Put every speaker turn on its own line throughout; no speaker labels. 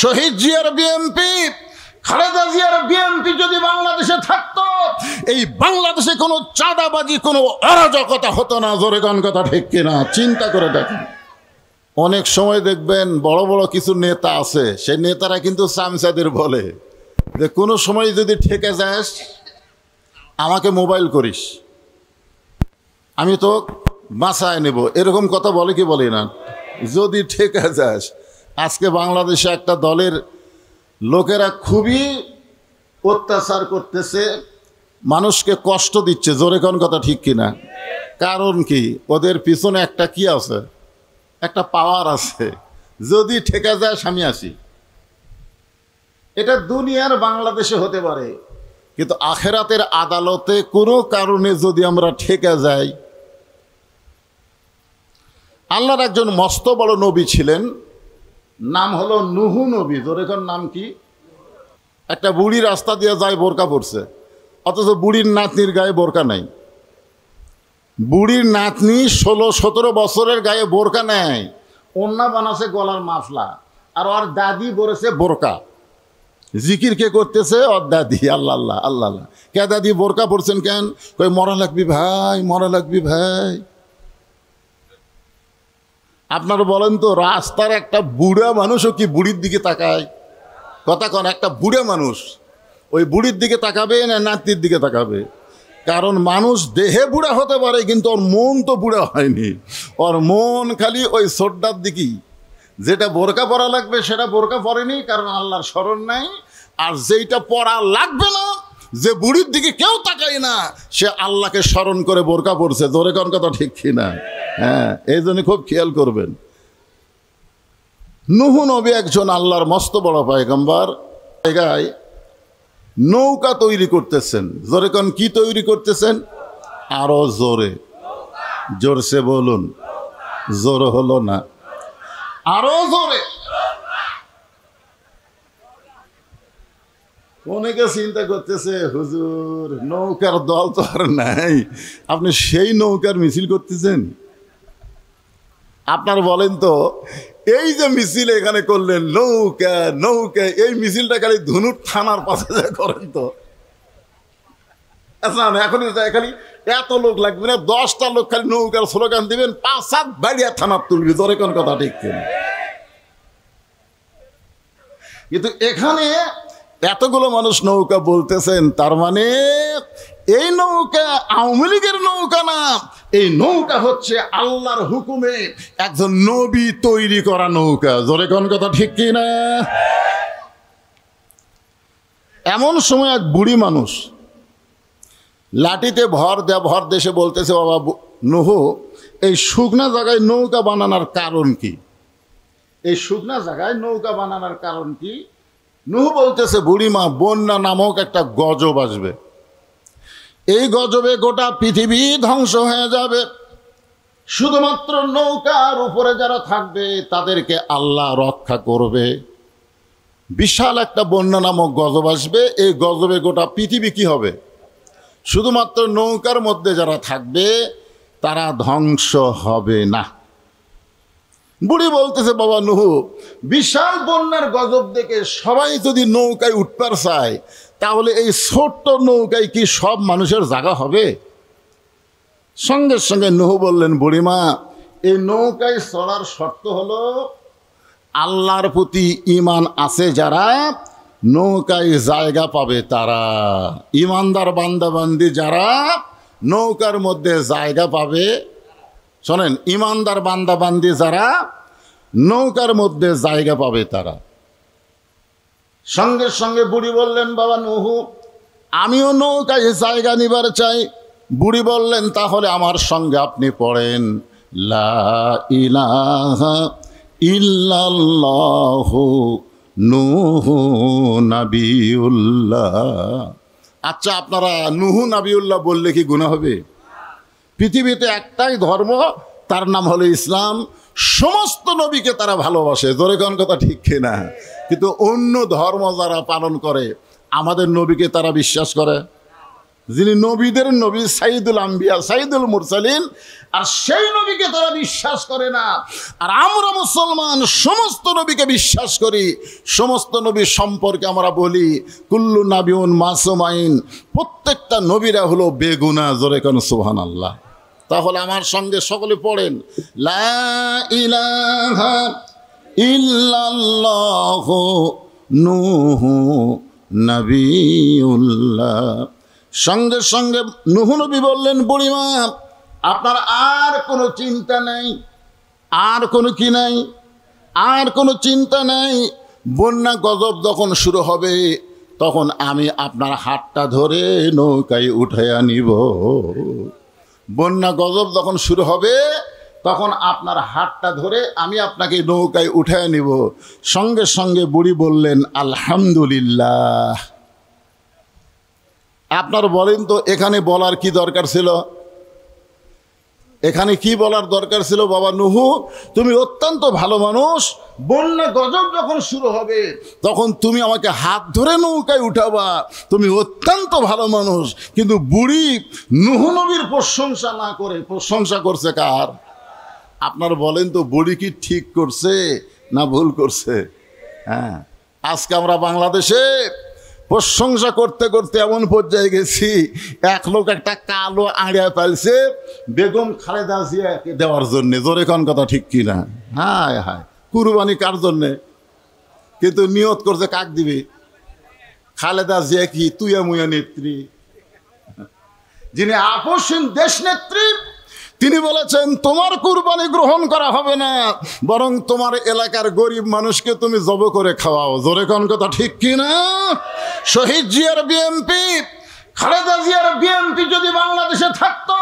শহীদ জিয়ার বিএনপি, খালেদা জিয়ার বিএনপি যদি বাংলাদেশে থাকতো, এই বাংলাদেশে কোনো চাঁদাবাজি, কোনো অরাজকতা হতো না। জোরে কোন কথা ঠিক কিনা? চিন্তা করে দেখেন। অনেক সময় দেখবেন বড় বড় কিছু নেতা আছে, সেই নেতারা কিন্তু চামচাদের বলে যে কোনো সময় যদি ঠেকে যাস আমাকে মোবাইল করিস, আমি তো বাঁচায় নেব, এরকম কথা বলে কি বলে না? যদি ঠেকে যাস। আজকে বাংলাদেশে একটা দলের লোকেরা খুবই অত্যাচার করতেছে, মানুষকে কষ্ট দিচ্ছে। জোরে কোন কথা ঠিক কিনা? কারণ কি? ওদের পিছনে একটা কি আছে, একটা পাওয়ার আছে। যদি ঠেকে যায় আমি আসি। এটা দুনিয়ার বাংলাদেশে হতে পারে, কিন্তু আখেরাতের আদালতে কোনো কারণে যদি আমরা ঠেকে যাই। আল্লাহর একজন মস্ত বড় নবী ছিলেন, নাম হলো নুহু নবী। তোর এখন নাম কি? একটা বুড়ি রাস্তা দিয়ে যায়, বোরকা পরছে, অথচ বুড়ির নাতনির গায়ে বোরকা নাই। বুড়ির নাতনি 16-17 বছরের গায়ে বোরকা নেয়, ওন্না বানাছে গলার মাফলা, আর ওর দাদি পরেছে বোরকা। জিকির কে করতেছে? ওর দাদি। আল্লাহ আল্লাহ আল্লাহ আল্লাহ। কে দাদি বোরকা পরছেন কেন? কই মরা লাগবি ভাই, মরা লাগবি ভাই। আপনারা বলেন তো, রাস্তার একটা বুড়া মানুষও কি বুড়ির দিকে তাকায়? কথা কন, একটা বুড়া মানুষ ওই বুড়ির দিকে তাকাবে না নাতির দিকে তাকাবে? কারণ মানুষ দেহে বুড়া হতে পারে, কিন্তু ওর মন তো বুড়া হয়নি। ওর মন খালি ওই ছোটটার দিকেই। যেটা বোরকা পরা লাগবে সেটা বোরকা পরেনি, কারণ আল্লাহর স্মরণ নাই। আর যেইটা পরা লাগবে না, যে বুড়ির দিকে কেউ তাকায় না, সে আল্লাহকে স্মরণ করে বোরকা পরছে। জোরে কোন কথা ঠিক কিনা? হ্যাঁ, এই জন্য খুব খেয়াল করবেন। নুহু নবী একজন আল্লাহর মস্ত বড় পয়গম্বর। জায়গায় নৌকা তৈরি করতেছেন। জোরে কোন, কি তৈরি করতেছেন? আরো জোরে, জোরসে বলুন। জোর হলো না, আরো জোরে। অনেকে চিন্তা করতেছে, হুজুর নৌকার দল তো আর নাই, আপনি সেই নৌকার মিছিল করতেছেন। আপনার বলেন তো, এই যে মিছিল এখানে করলেন, নৌকা নৌকা, এই মিছিলটা খালি ধুনুর থানার পাশে যা করেন তো। আচ্ছা, এখন খালি এত লোক লাগবে না, 10টা লোক খালি নৌকার স্লোগান দিবেন, 5-7 বাড়িয়া থানার তুলবি। ধরে কোন কথা ঠিক কিনা? কিন্তু এখানে এতগুলো মানুষ নৌকা বলতেছেন, তার মানে এই নৌকা আওয়ামী লীগের নৌকা না, এই নৌকা হচ্ছে আল্লাহর হুকুমে একজন নবী তৈরি করা নৌকা। জোরে কোন কথা ঠিক কিনা? এমন সময় এক বুড়ি মানুষ লাঠিতে ভর দেশে বলতেছে, বাবা নুহু, এই শুকনা জায়গায় নৌকা বানানোর কারণ কি? এই শুকনা জায়গায় নৌকা বানানোর কারণ কি? নুহু বলতেছে, বুড়িমা, বন্যা নামক একটা গজব আসবে, এই গজবে গোটা পৃথিবী ধ্বংস হয়ে যাবে, শুধুমাত্র নৌকার উপরে যারা থাকবে তাদেরকে আল্লাহ রক্ষা করবে। বিশাল একটা বন্যা নামক গজব আসবে, এই গজবে গোটা পৃথিবী কি হবে? শুধুমাত্র নৌকার মধ্যে যারা থাকবে তারা ধ্বংস হবে না। বুড়ি বলতেছে, বাবা নুহু, বিশাল বন্যার গজব দেখে সবাই যদি নৌকায় উঠবার চায়, তাহলে এই ছোট্ট নৌকায় কি সব মানুষের জায়গা হবে? সঙ্গে সঙ্গে নুহু বললেন, বুড়িমা, এই নৌকায় চড়ার শর্ত হলো আল্লাহর প্রতি ঈমান আছে যারা, নৌকায় জায়গা পাবে তারা। ঈমানদার বান্দাবান্দি যারা নৌকার মধ্যে জায়গা পাবে। শোনেন, ঈমানদার বান্দাবান্দি যারা নৌকার মধ্যে জায়গা পাবে তারা। সঙ্গে সঙ্গে বুড়ি বললেন, বাবা নুহু, আমিও নৌকায় জায়গা নিবার চাই। বুড়ি বললেন, তাহলে আমার সঙ্গে আপনি পড়েন, লা ইলাহা ইল্লাল্লাহু নুহু নাবিউল্লাহ। আচ্ছা, আপনারা নুহু নাবিউল্লাহ বললে কি গুনাহ হবে? পৃথিবীতে একটাই ধর্ম, তার নাম হলো ইসলাম। সমস্ত নবীকে তারা ভালোবাসে। জোরে কোন কথা ঠিক কিনা? কিন্তু অন্য ধর্ম যারা পালন করে, আমাদের নবীকে তারা বিশ্বাস করে? যিনি নবীদের নবী, সাইদুল আম্বিয়া, সাইদুল মুরসালিন, আর সেই নবীকে তারা বিশ্বাস করে না। আর আমরা মুসলমান সমস্ত নবীকে বিশ্বাস করি। সমস্ত নবী সম্পর্কে আমরা বলি কুল্লু নাবিউন মাসুমাইন, প্রত্যেকটা নবীরা হলো বেগুনা। জোরে কোন সুবহানাল্লাহ। তাহলে আমার সঙ্গে সকলে পড়েন, লা ইলাহা ইল্লাল্লাহু নূহু নবিউল্লাহ। সঙ্গে সঙ্গে নূহ নবী বললেন, বুড়িমা আপনার আর কোনো চিন্তা নেই, আর কোনো কি নাই, আর কোনো চিন্তা নেই। বন্যা গজব যখন শুরু হবে তখন আমি আপনার হাতটা ধরে নৌকায় উঠাইয়া নিব। বন্যা গজব যখন শুরু হবে তখন আপনার হাতটা ধরে আমি আপনাকে নৌকায় উঠাইয়া নিব। সঙ্গে সঙ্গে বুড়ি বললেন, আলহামদুলিল্লাহ। আপনার বলেন তো এখানে বলার কি দরকার ছিল? এখানে কি বলার দরকার ছিল? বাবা নূহ, তুমি অত্যন্ত ভালো মানুষ, বন্যা গজব যখন শুরু হবে তখন তুমি আমাকে হাত ধরে নৌকায় উঠাবা, তুমি অত্যন্ত ভালো মানুষ। কিন্তু বুড়ি নূহ নবীর প্রশংসা না করে প্রশংসা করছে কার? আপনার বলেন তো বুড়ি কি ঠিক করছে না ভুল করছে? হ্যাঁ, আজকে আমরা বাংলাদেশে প্রশংসা করতে করতে এমন পর্যায়ে গেছি, এক লোক একটা কালো আড়িয়া পাইছে বেগম খালেদা জিয়াকে দেওয়ার জন্যে। জোরে কোন কথা ঠিক কিনা? হায় হায়, কুরবানি কার জন্যে? কিন্তু নিয়ত করছে কাক দিবি? খালেদা জিয়া কি তুইয়া মুয়া নেত্রী, যিনি আপসহীন দেশ নেত্রী, তিনি বলেছেন তোমার কুরবানি গ্রহণ করা হবে না, বরং তোমার এলাকার গরিব মানুষকে তুমি জব করে খাওয়াও। জোরে কোন কথা ঠিক কিনা? শহীদ জিয়ার বিএনপি, খালেদা জিয়ার বিএনপি যদি বাংলাদেশে থাকতো,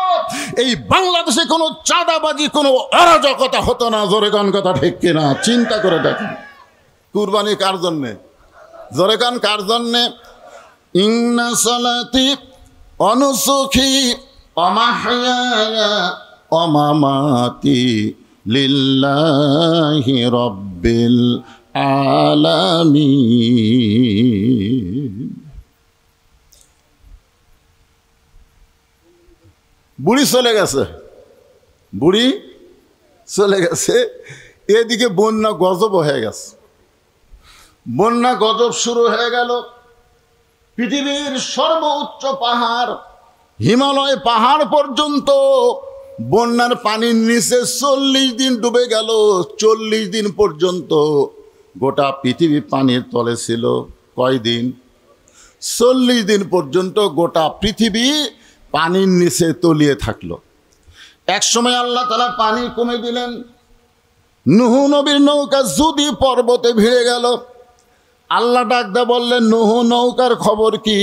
এই বাংলাদেশে কোনো চাঁদাবাজি, কোনো অরাজকতা হতো না। জোরে কোন কথা ঠিক কিনা? চিন্তা করে দেখেন, কুরবানি কার জন্যে? জোরে কোন কার জন্যে? ইন্না সালাতি অনুসুখী অমাহইয়া অমামাতি লিল্লাহি রাব্বিল আলামিন। বুড়ি চলে গেছে, বুড়ি চলে গেছে, এদিকে বন্যা গজব হয়ে গেছে। বন্যা গজব শুরু হয়ে গেল। পৃথিবীর সর্বোচ্চ পাহাড় হিমালয় পাহাড় পর্যন্ত বন্যার পানির নিচে 40 দিন ডুবে গেল। 40 দিন পর্যন্ত গোটা পৃথিবী পানির তলে ছিল। কয়দিন? 40 দিন পর্যন্ত গোটা পৃথিবী পানির নিচে তলিয়ে থাকলো। এক সময় আল্লাহ তাআলা পানি কমে দিলেন। নূহ নবীর নৌকা যদি পর্বতে ভিড়ে গেল। আল্লাহ ডাকদা বললেন, নূহ নৌকার খবর কি?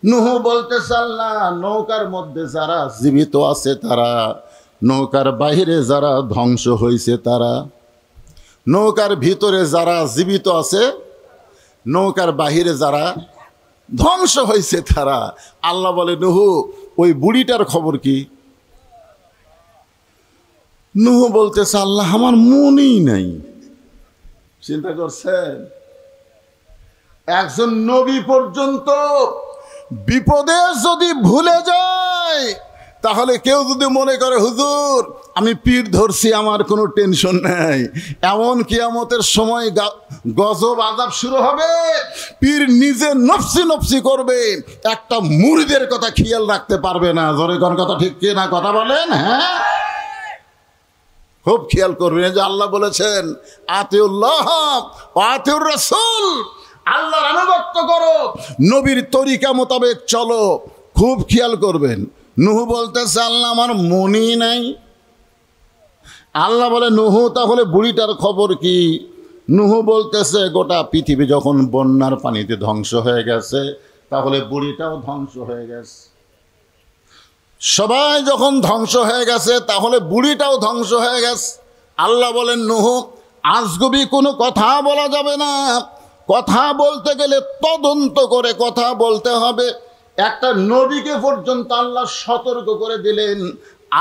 নূহ বলতেছে, আল্লাহ নৌকার মধ্যে যারা জীবিত আছে তারা, নৌকার বাইরে যারা ধ্বংস হয়েছে তারা। নৌকার ভিতরে যারা জীবিত আছে, নৌকার বাহিরে যারা ধ্বংস হয়েছে তারা। আল্লাহ বলে, নূহ ওই বুড়িটার খবর কি? নূহ বলতেছে, আল্লাহ আমার মনেই নাই। চিন্তা করছেন, একজন নবী পর্যন্ত বিপদে যদি ভুলে যায়, তাহলে কেউ যদি মনে করে হুজুর আমি পীর ধরছি, আমার কোনো টেনশন নাই, এমন কিয়ামতের সময় গজব আযাব শুরু হবে, পীর নিজে নফসি নফসি করবে, একটা মুরিদের কথা খেয়াল রাখতে পারবে না। জোরে কোন কথা ঠিক কি না? কথা বলেন। হ্যাঁ, খুব খেয়াল করবেন যে আল্লাহ বলেছেন আতিউল্লাহ ওয়া আতিউর রাসূল, আল্লাহর আনুগত্য করো, নবীর তরিকা মোতাবেক চলো। খুব খেয়াল করবেন। নূহ বলতেছে, আল্লাহ আমার মনই নাই। আল্লাহ বলে, নূহ তাহলে বুড়িটার খবর কি? নূহ বলতেছে, গোটা পৃথিবী যখন বন্যার পানিতে ধ্বংস হয়ে গেছে, তাহলে বুড়িটাও ধ্বংস হয়ে গেছে। সবাই যখন ধ্বংস হয়ে গেছে, তাহলে বুড়িটাও ধ্বংস হয়ে গেছে। আল্লাহ বলেন, নূহ আজগুবি কোনো কথা বলা যাবে না। কথা বলতে গেলে তদন্ত করে কথা বলতে হবে। একটা নবীকে পর্যন্ত আল্লাহ সতর্ক করে দিলেন,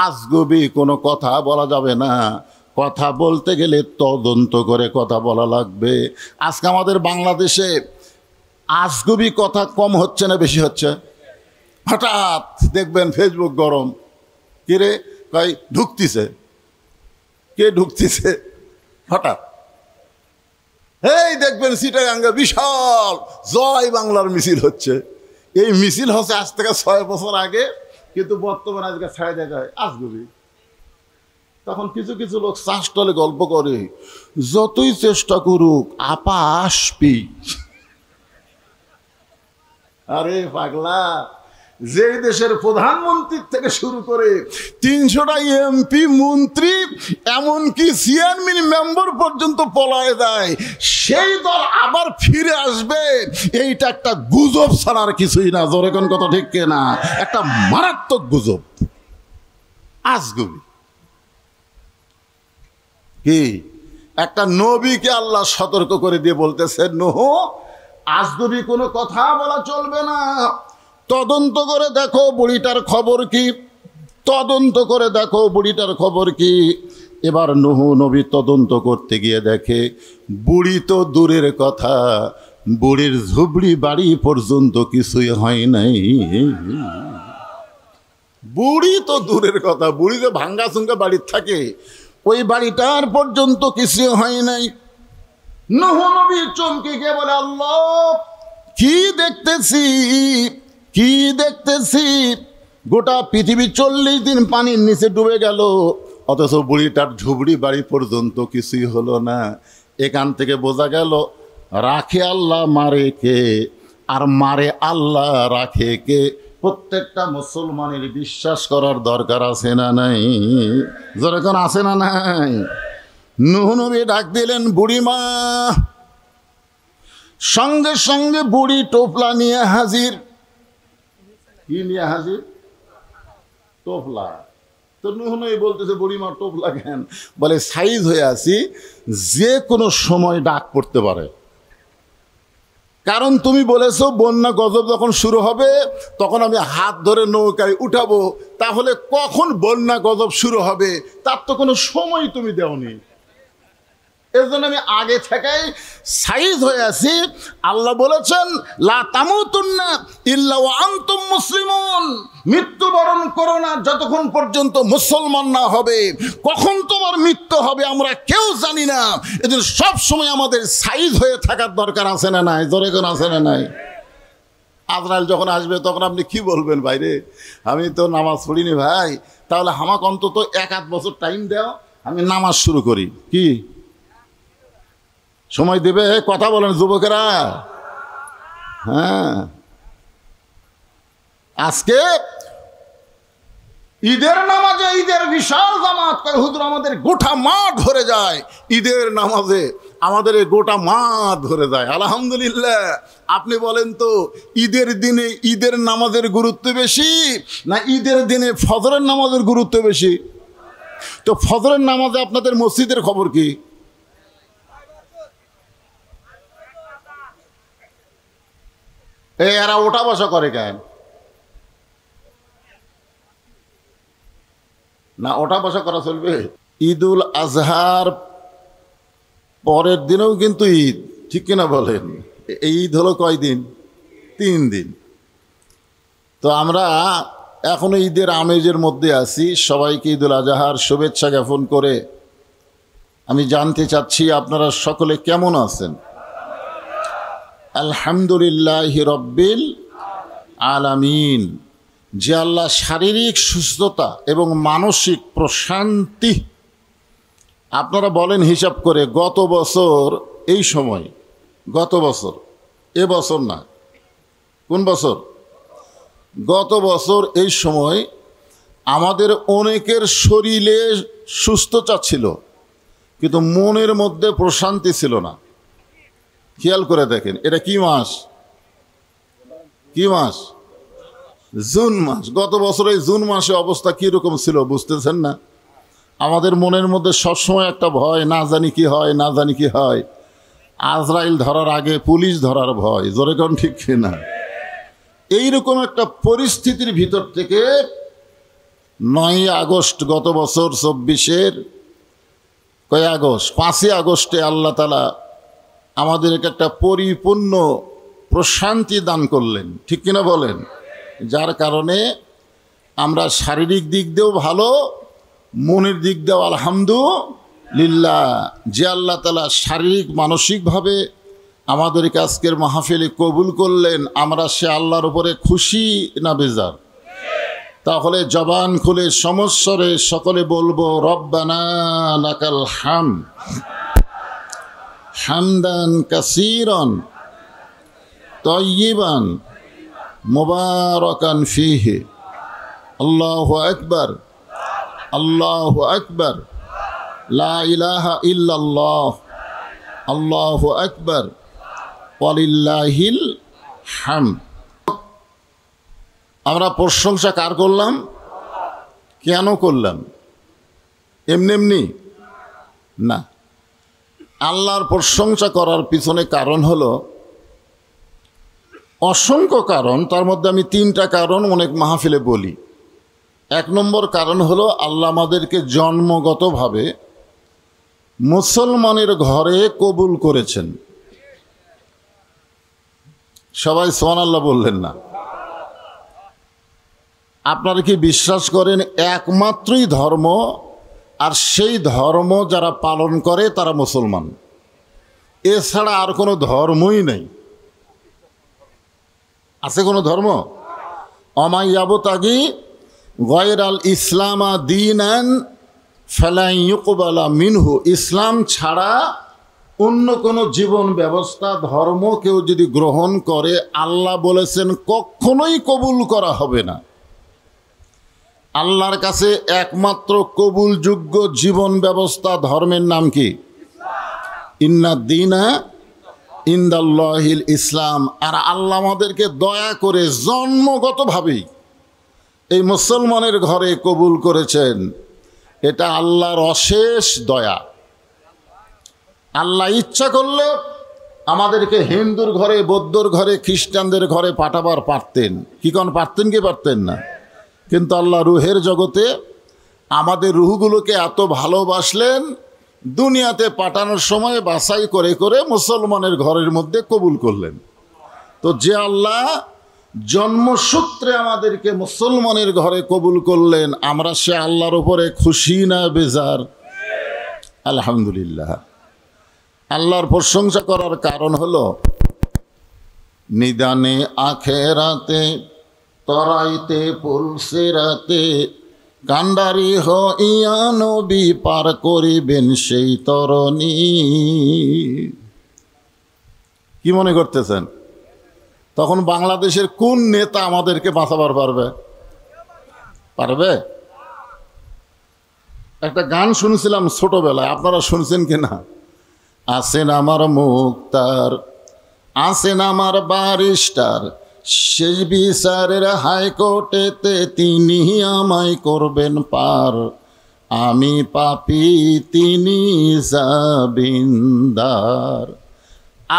আজগুবি কোনো কথা বলা যাবে না। কথা বলতে গেলে তদন্ত করে কথা বলা লাগবে। আজকে আমাদের বাংলাদেশে আজগুবি কথা কম হচ্ছে না বেশি হচ্ছে? হঠাৎ দেখবেন ফেসবুক গরম, কিরে কই ঢুকতিছে, কে ঢুকতিছে, হঠাৎ এই দেখবেন চিটাগাঙ্গে বিশাল জয় বাংলার মিছিল হচ্ছে। এই মিছিল হচ্ছে আজ থেকে 6 বছর আগে, কিন্তু বর্তমানে আজকে ছাড়া দেখা হয় আজগুবি। তখন কিছু কিছু লোক চাষটলে গল্প করে, যতই চেষ্টা করুক আপা আসবি। আরে পাগলা, যে দেশের প্রধানমন্ত্রী থেকে শুরু করে 300টা এমপি মন্ত্রী এমনকি চেয়ারম্যান মেম্বার পর্যন্ত পলায় যায়, সেই দল আবার ফিরে আসবে, এইটা একটা গুজব ছাড়ার কিছুই না। জোরে কোন কথা ঠিক না? একটা মারাত্মক গুজব, আজগুবি। কি একটা নবীকে আল্লাহ সতর্ক করে দিয়ে বলতেছেন, নূহ আজগুবি কোনো কথা বলা চলবে না, তদন্ত করে দেখো বুড়িটার খবর কি, তদন্ত করে দেখো বুড়িটার খবর কি। এবার নূহ নবী তদন্ত করতে গিয়ে দেখে বুড়ি তো দূরের কথা, বুড়ির ঝুবড়ি বাড়ি পর্যন্ত কিছুই হয় নাই। বুড়ি তো দূরের কথা, বুড়ি যে ভাঙ্গা চুঙ্গা বাড়ির থাকে, ওই বাড়িটার পর্যন্ত কিছু হয় নাই। নূহ নবী চমকে গিয়ে বলে, আল্লাহ কি দেখতেছি, কি দেখতেছি, গোটা পৃথিবী 40 দিন পানির নিচে ডুবে গেল, অথচ বুড়িটার ঝুবড়ি বাড়ি পর্যন্ত কিছুই হলো না। এখান থেকে বোঝা গেল রাখে আল্লাহ মারে কে, আর মারে আল্লাহ রাখে কে। প্রত্যেকটা মুসলমানের বিশ্বাস করার দরকার আছে না নাই? যেরকম আছে না নাই? নূহ নবী ডাক দিলেন, বুড়িমা। সঙ্গে সঙ্গে বুড়ি টোপলা নিয়ে হাজির। কি নিয়ে হাজির? টোপলা। তো নূহ নবী বলতেছে, বুড়িমা টোপলা কেন? বলে সাইজ হয়ে আছি, যে কোনো সময় ডাক পড়তে পারে। কারণ তুমি বলেছো বন্যা গজব যখন শুরু হবে তখন আমি হাত ধরে নৌকায় উঠাবো, তাহলে কখন বন্যা গজব শুরু হবে তার তো কোনো সময় তুমি দেওনি। এর জন্য আমি আগে থেকেই সাইজ হয়ে আছি। আল্লাহ বলেছেন, লা তামুতুন্না ইল্লা ওয়া আনতুম মুসলিমুন, মৃত্যুবরণ করো না যতক্ষণ পর্যন্ত মুসলমান না হবে। কখন তোমার মৃত্যু হবে আমরা কেউ জানি না, এজন্য সব সময় আমাদের সাইজ হয়ে থাকার দরকার আছে না নাই? জোরে কোন আছে না নাই? আজরাইল যখন আসবে তখন আপনি কি বলবেন, ভাইরে আমি তো নামাজ পড়িনি ভাই, তাহলে আমাকে অন্তত 1-8 বছর টাইম দাও, আমি নামাজ শুরু করি। কি সময় দেবে? কথা বলেন যুবকেরা। হ্যাঁ, আজকে ঈদের নামাজে ঈদের বিশাল জামাত করে হুজুর, আমাদের গোটা মাঠ ভরে যায়। ঈদের নামাজে আমাদের এই গোটা মাঠ ভরে যায়। আলহামদুলিল্লাহ। আপনি বলেন তো, ঈদের দিনে ঈদের নামাজের গুরুত্ব বেশি না ঈদের দিনে ফজরের নামাজের গুরুত্ব বেশি? তো ফজরের নামাজে আপনাদের মসজিদের খবর কি? এরা ওঠা বসা করে কেন? না ওঠা বসা করা চলবে? ঈদুল আজহার পরের দিনেও কিন্তু ঈদ, ঠিক কিনা বলেন? এই ঈদ হলো কয়দিন? 3 দিন। তো আমরা এখনো ঈদের আমেজের মধ্যে আছি। সবাইকে ঈদুল আজহার শুভেচ্ছা জ্ঞাপন করে আমি জানতে চাচ্ছি আপনারা সকলে কেমন আছেন? আলহামদুলিল্লাহি রব্বিল আলামিন। যে আল্লাহ শারীরিক সুস্থতা এবং মানসিক প্রশান্তি, আপনারা বলেন হিসাব করে, গত বছর এই সময়, গত বছর, এ বছর না, কোন বছর? গত বছর এই সময় আমাদের অনেকের শরীরে সুস্থতা ছিল, কিন্তু মনের মধ্যে প্রশান্তি ছিল না। খেয়াল করে দেখেন, এটা কি মাস? কি মাস? জুন মাস। গত বছর এই জুন মাসে অবস্থা কীরকম ছিল বুঝতেছেন না? আমাদের মনের মধ্যে সবসময় একটা ভয়, না জানি কি হয়, না জানি কি হয়। আজরাইল ধরার আগে পুলিশ ধরার ভয়। জোরে কোন ঠিক না? এইরকম একটা পরিস্থিতির ভিতর থেকে 9 আগস্ট গত বছর 24-এর কয় আগস্ট? 5 আগস্টে আল্লাহ তাআলা আমাদেরকে একটা পরিপূর্ণ প্রশান্তি দান করলেন, ঠিক কিনা বলেন? যার কারণে আমরা শারীরিক দিক দিয়েও ভালো, মনের দিক দিয়েও আলহামদুলিল্লাহ। যে আল্লাহ তাআলা শারীরিক মানসিকভাবে আমাদেরকে আজকের মাহফিলে কবুল করলেন, আমরা সে আল্লাহর উপরে খুশি না বেজার? তাহলে জবান খুলে সমস্বরে সকলে বলবো রব্বানা লাকাল হামদ হামদান কাসীরান তাইয়িবান মুবারাকান ফীহি। আল্লাহু আকবার, আল্লাহু আকবার, লা ইলাহা ইল্লাল্লাহ, আল্লাহু আকবার, ওয়ালিল্লাহিল হামদ। আমরা প্রশংসা কার করলাম? কেন করলাম? এমনি এমনি না, আল্লাহর প্রশংসা করার পিছনে কারণ হলো অসংখ্য কারণ। তার মধ্যে আমি 3টা কারণ অনেক মাহফিলে বলি। 1 নম্বর কারণ হলো আল্লাহ আমাদেরকে জন্মগতভাবে মুসলমানের ঘরে কবুল করেছেন। সবাই সুবহানাল্লাহ বললেন না? আপনারা কি বিশ্বাস করেন একমাত্রই ধর্ম, আর সেই ধর্ম যারা পালন করে তারা মুসলমান? এছাড়া আর কোনো ধর্মই নেই। আছে কোনো ধর্ম? অমাই ইয়াবতাগি গায়রাল ইসলামা দীনান ফালা ইউকবালা মিনহু। ইসলাম ছাড়া অন্য কোনো জীবন ব্যবস্থা ধর্ম কেউ যদি গ্রহণ করে, আল্লাহ বলেছেন কখনোই কবুল করা হবে না। আল্লাহর কাছে একমাত্র কবুলযোগ্য জীবন ব্যবস্থা ধর্মের নাম কি? ইন্নাদ দীনা ইনদাল্লাহিল ইসলাম। আর আল্লাহ আমাদেরকে দয়া করে জন্মগতভাবেই এই মুসলমানের ঘরে কবুল করেছেন। এটা আল্লাহর অশেষ দয়া। আল্লাহ ইচ্ছা করলে আমাদেরকে হিন্দুর ঘরে, বৌদ্ধর ঘরে, খ্রিস্টানদের ঘরে পাঠাবার পারতেন। কি কোন পারতেন কি পারতেন না? কিন্তু আল্লাহ রুহের জগতে আমাদের রুহগুলোকে এত ভালোবাসলেন, দুনিয়াতে পাঠানোর সময় বাছাই করে করে মুসলমানের ঘরের মধ্যে কবুল করলেন। তো যে আল্লাহ জন্মসূত্রে আমাদেরকে মুসলমানের ঘরে কবুল করলেন, আমরা সে আল্লাহর উপরে খুশি না বেজার? আলহামদুলিল্লাহ। আল্লাহর প্রশংসা করার কারণ হলো নিদানে আখেরাতে তরাইতে পুলসিরাতে কান্ডারি হইয়া নবী পার করিবেন সেই তরণী। কি মনে করতেছেন? তখন বাংলাদেশের কোন নেতা আমাদেরকে বাঁচাবার পারবে? পারবে? একটা গান শুনেছিলাম ছোটবেলায়, আপনারা শুনছেন কিনা? আছেন আমার মুক্তার, আছেন আমার ব্যারিস্টার, শেষ বিচারের হাইকোর্টেতে তিনি আমায় করবেন পার, আমি পাপী তিনি জামিনদার।